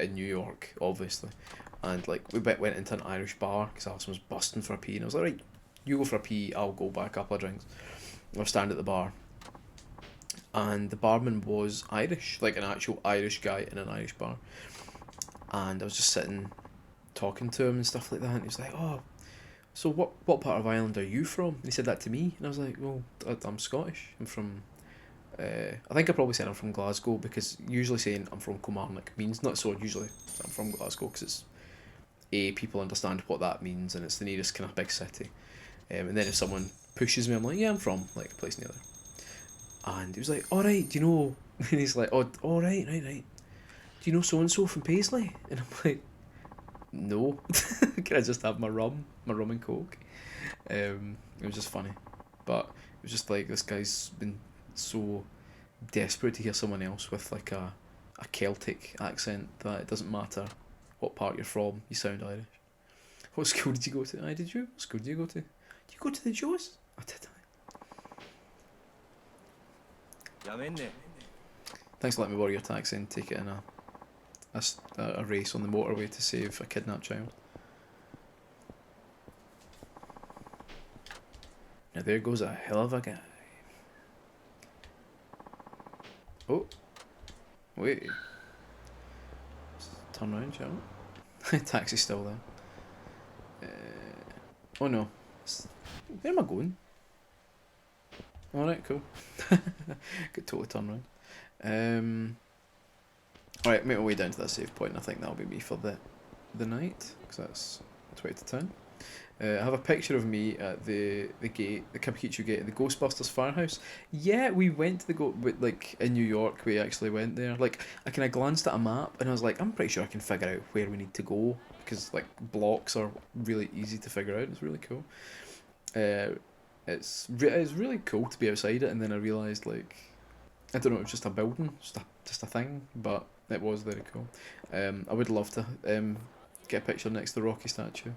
in New York, obviously, and like we went into an Irish bar because Alison was busting for a pee, and I was like, right, you go for a pee, I'll go buy a couple of drinks. We're standing at the bar, and the barman was Irish, like an actual Irish guy in an Irish bar, and I was just sitting talking to him and stuff like that, and he was like, oh, so what part of Ireland are you from? And he said that to me, and I was like, well, I'm Scottish. I'm from, I think I probably said I'm from Glasgow, because usually saying I'm from Kilmarnock means, not so usually I'm from Glasgow, because it's, people understand what that means, and it's the nearest kind of big city. And then if someone pushes me, I'm like, yeah, I'm from, like, a place near there. And he was like, alright, do you know, and he's like, oh, alright, right. Do you know so-and-so from Paisley? And I'm like, no. Can I just have my rum and coke? It was just funny, but it was just like, this guy's been so desperate to hear someone else with like a Celtic accent that it doesn't matter what part you're from, you sound Irish. What school did you go to? Did you? What school did you go to? Did you go to the Joes? I did. Thanks for letting me borrow your taxi and take it in a race on the motorway to save a kidnapped child. Now there goes a hell of a guy. Oh, wait. Turn round, shall we? Taxi's still there. Oh no. Where am I going? Alright, cool. Could totally turn round. Alright, make my way down to that save point, and I think that'll be me for the night, because that's 20 to 10. I have a picture of me at the gate, the Kabukicho gate, the Ghostbusters firehouse. Yeah, we went to like in New York, we actually went there. Like, I kind of glanced at a map, and I was like, I'm pretty sure I can figure out where we need to go, because like blocks are really easy to figure out. It's really cool. It's really cool to be outside it, and then I realised, like, I don't know, it was just a building, just a thing, but it was very cool. I would love to get a picture next to the Rocky statue.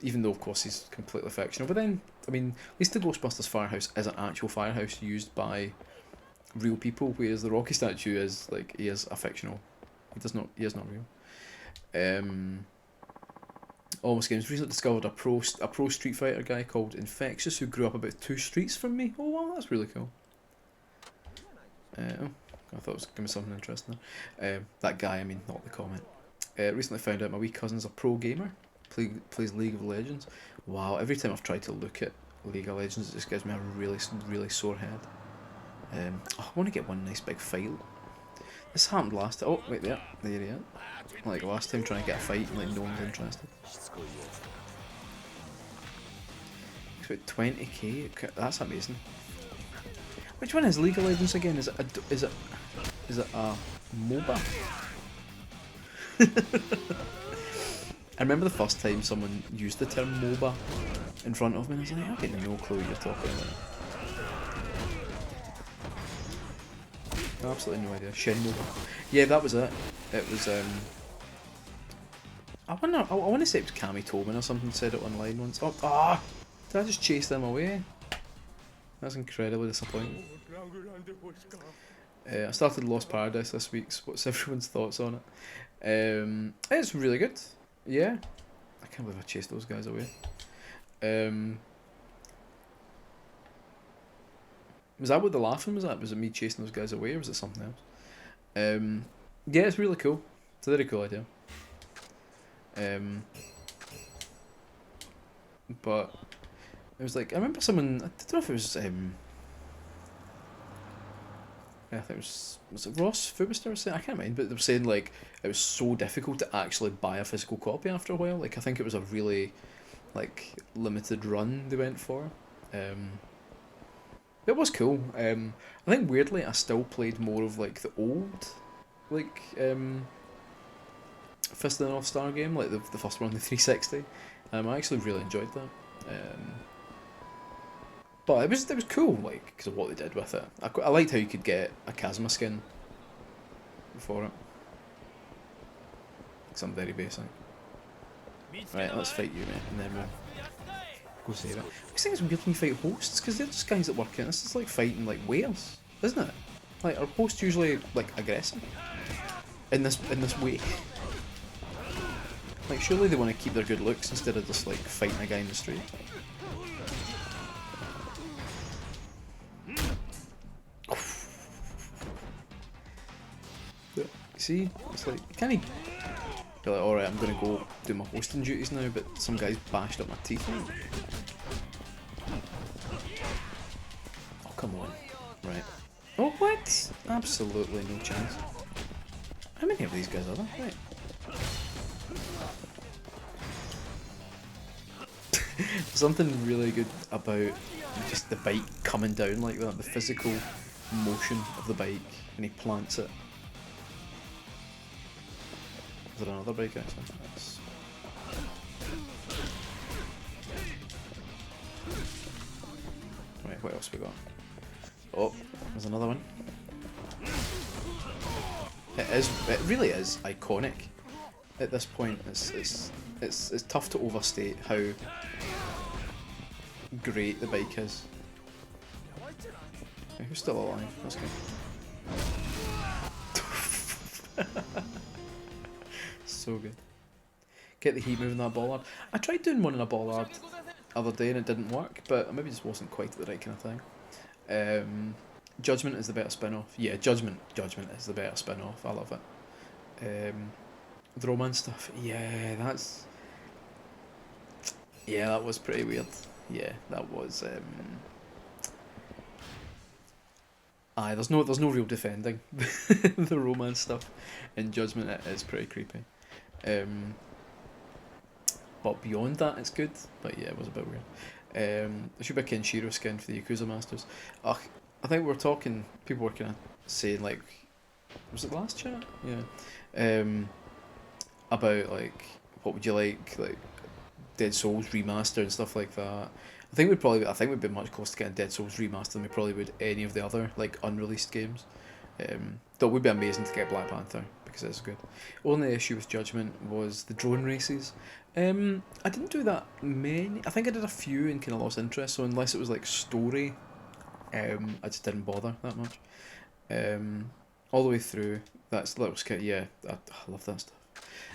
Even though of course he's completely fictional, but then I mean, at least the Ghostbusters firehouse is an actual firehouse used by real people, whereas the Rocky statue is like, he is a fictional. He is not real. Almost Games recently discovered a pro Street Fighter guy called Infectious who grew up about 2 streets from me. Oh wow, that's really cool. I thought it was gonna be something interesting there. That guy, I mean, not the comment. Recently found out my wee cousin's a pro gamer. Plays League of Legends. Wow, every time I've tried to look at League of Legends, it just gives me a really sore head. I want to get one nice big fight. This happened last time. Oh, wait there he is. Like last time, trying to get a fight and like no one's interested. It's about 20k. That's amazing. Which one is League of Legends again? Is it a MOBA? I remember the first time someone used the term MOBA in front of me, and I was like, I get no clue what you're talking about. Absolutely no idea. Shin MOBA. Yeah, that was it. It was, I want to say it was Cammy Tobin or something said it online once. Oh, did I just chase them away? That's incredibly disappointing. I started Lost Paradise this week, so what's everyone's thoughts on it? It's really good. Yeah, I can't believe I chased those guys away. Was that what the laughing was at? Was it me chasing those guys away, or was it something else? Yeah, it's really cool. It's a very cool idea. But it was like, I remember someone, I don't know if it was, I think was it Ross Fubister was saying, I can't mind, but they were saying like it was so difficult to actually buy a physical copy after a while. Like, I think it was a really like limited run they went for. It was cool. I think weirdly I still played more of like the old, like Fist of the North Star game, like the first one on the 360. I actually really enjoyed that. But it was cool, like because of what they did with it. I liked how you could get a Kazuma skin for it. Some very basic. Right, let's fight you, mate, and then we'll go save it. I think it's weird when you fight hosts because they're just guys that work in. This is like fighting like whales, isn't it? Like are hosts usually like aggressive in this way? Like surely they want to keep their good looks instead of just like fighting a guy in the street. See, it's like can he? Be like, alright, I'm gonna go do my hosting duties now, but some guy's bashed up my teeth. Oh come on, right? Oh what? Absolutely no chance. How many of these guys are there? Right. Something really good about just the bike coming down like that, the physical motion of the bike when he plants it. Is there another bike actually? That's... Right, what else we got? Oh, there's another one. It really is iconic at this point. It's tough to overstate how great the bike is. Okay, who's still alive? That's good. So good. Get the heat moving that bollard. I tried doing one in a bollard the other day and it didn't work, but maybe just wasn't quite the right kind of thing. Judgment is the better spin-off. Yeah, Judgment is the better spin-off. I love it. The romance stuff. Yeah, that was pretty weird. Yeah, that was. Aye, there's no real defending the romance stuff in Judgment. It is pretty creepy. But beyond that, it's good. But yeah, it was a bit weird. There should be a Kenshiro skin for the Yakuza Masters. Ugh, I think we were talking. People were kind of saying like, was it last chat? Yeah. About like, what would you like Dead Souls remaster and stuff like that. I think we'd be much closer to getting Dead Souls remastered than we probably would any of the other like unreleased games. Though it would be amazing to get Black Panther because it's good. Only issue with Judgment was the drone races. I didn't do that many. I think I did a few and kind of lost interest. So unless it was like story, I just didn't bother that much. All the way through. That was kind of, yeah. I love that stuff.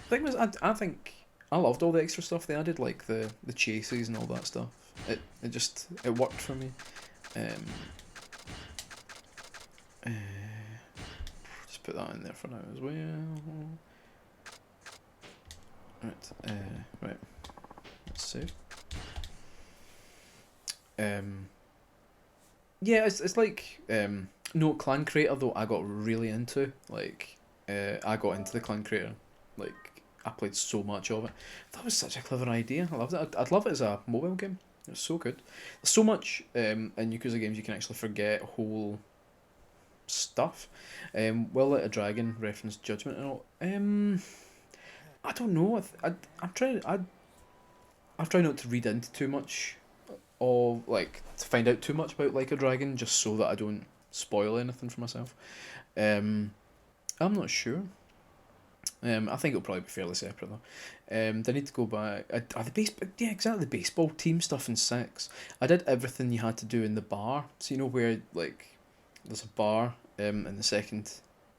The thing was, I think I loved all the extra stuff they added, like the chases and all that stuff. It worked for me. Just put that in there for now as well. Right. Let's save. Yeah, it's like no, Clan Creator though I got really into. Like I got into the Clan Creator. Like I played so much of it. That was such a clever idea. I loved it. I'd love it as a mobile game. It was so good. There's so much in Yakuza games you can actually forget whole stuff. Will Let a Dragon reference Judgment and all. I don't know. I'm trying. I'm trying not to read into too much of like to find out too much about Like a Dragon, just so that I don't spoil anything for myself. I'm not sure. I think it'll probably be fairly separate though. They need to go back. Yeah, exactly. The baseball team stuff in 6. I did everything you had to do in the bar. So you know where like there's a bar in the second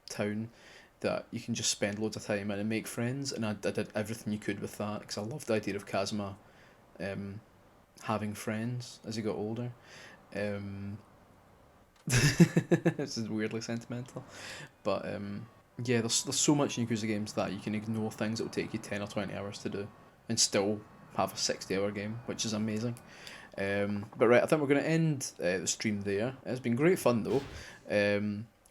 town that you can just spend loads of time in and make friends, and I did everything you could with that because I loved the idea of Kazuma having friends as he got older. This is weirdly sentimental, but yeah, there's so much in Yakuza games that you can ignore things that will take you 10 or 20 hours to do and still have a 60-hour game, which is amazing. But right, I think we're going to end the stream there. It's been great fun though.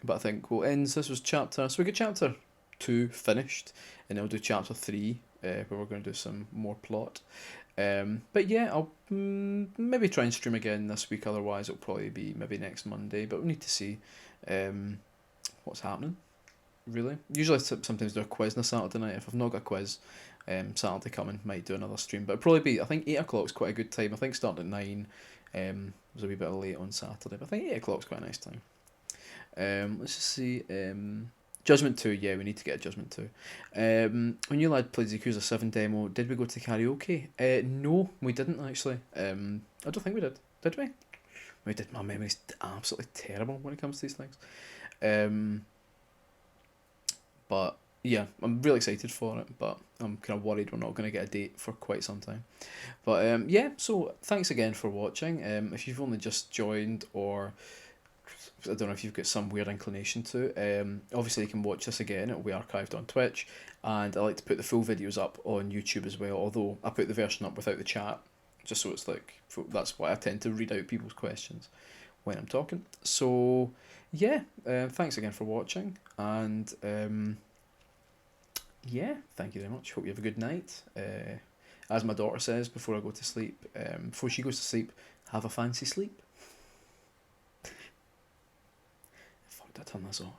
But I think we'll end. This was chapter. So we get chapter 2 finished, and then we'll do chapter 3, where we're going to do some more plot. But yeah, I'll maybe try and stream again this week. Otherwise, it'll probably be maybe next Monday. But we need to see what's happening. Really, usually sometimes do a quiz on a Saturday night. If I've not got a quiz, Saturday coming might do another stream. But it'll probably be, I think 8 o'clock's quite a good time. I think starting at 9 was a wee bit late on Saturday, but I think 8 o'clock's quite a nice time. Let's just see. Judgment 2, yeah, we need to get a Judgment 2. When you lad played Yakuza 7 demo, did we go to karaoke? No, we didn't actually. I don't think we did. Did we? We did. My memory's absolutely terrible when it comes to these things. But yeah, I'm really excited for it, but I'm kind of worried we're not going to get a date for quite some time. But yeah, so thanks again for watching. If you've only just joined, or I don't know if you've got some weird inclination to, obviously you can watch this again. It'll be archived on Twitch, and I like to put the full videos up on YouTube as well, although I put the version up without the chat, just so it's like, that's why I tend to read out people's questions when I'm talking. So yeah, thanks again for watching, and yeah, thank you very much. Hope you have a good night. As my daughter says before I go to sleep, before she goes to sleep, have a fancy sleep. Fuck, did I turn this off?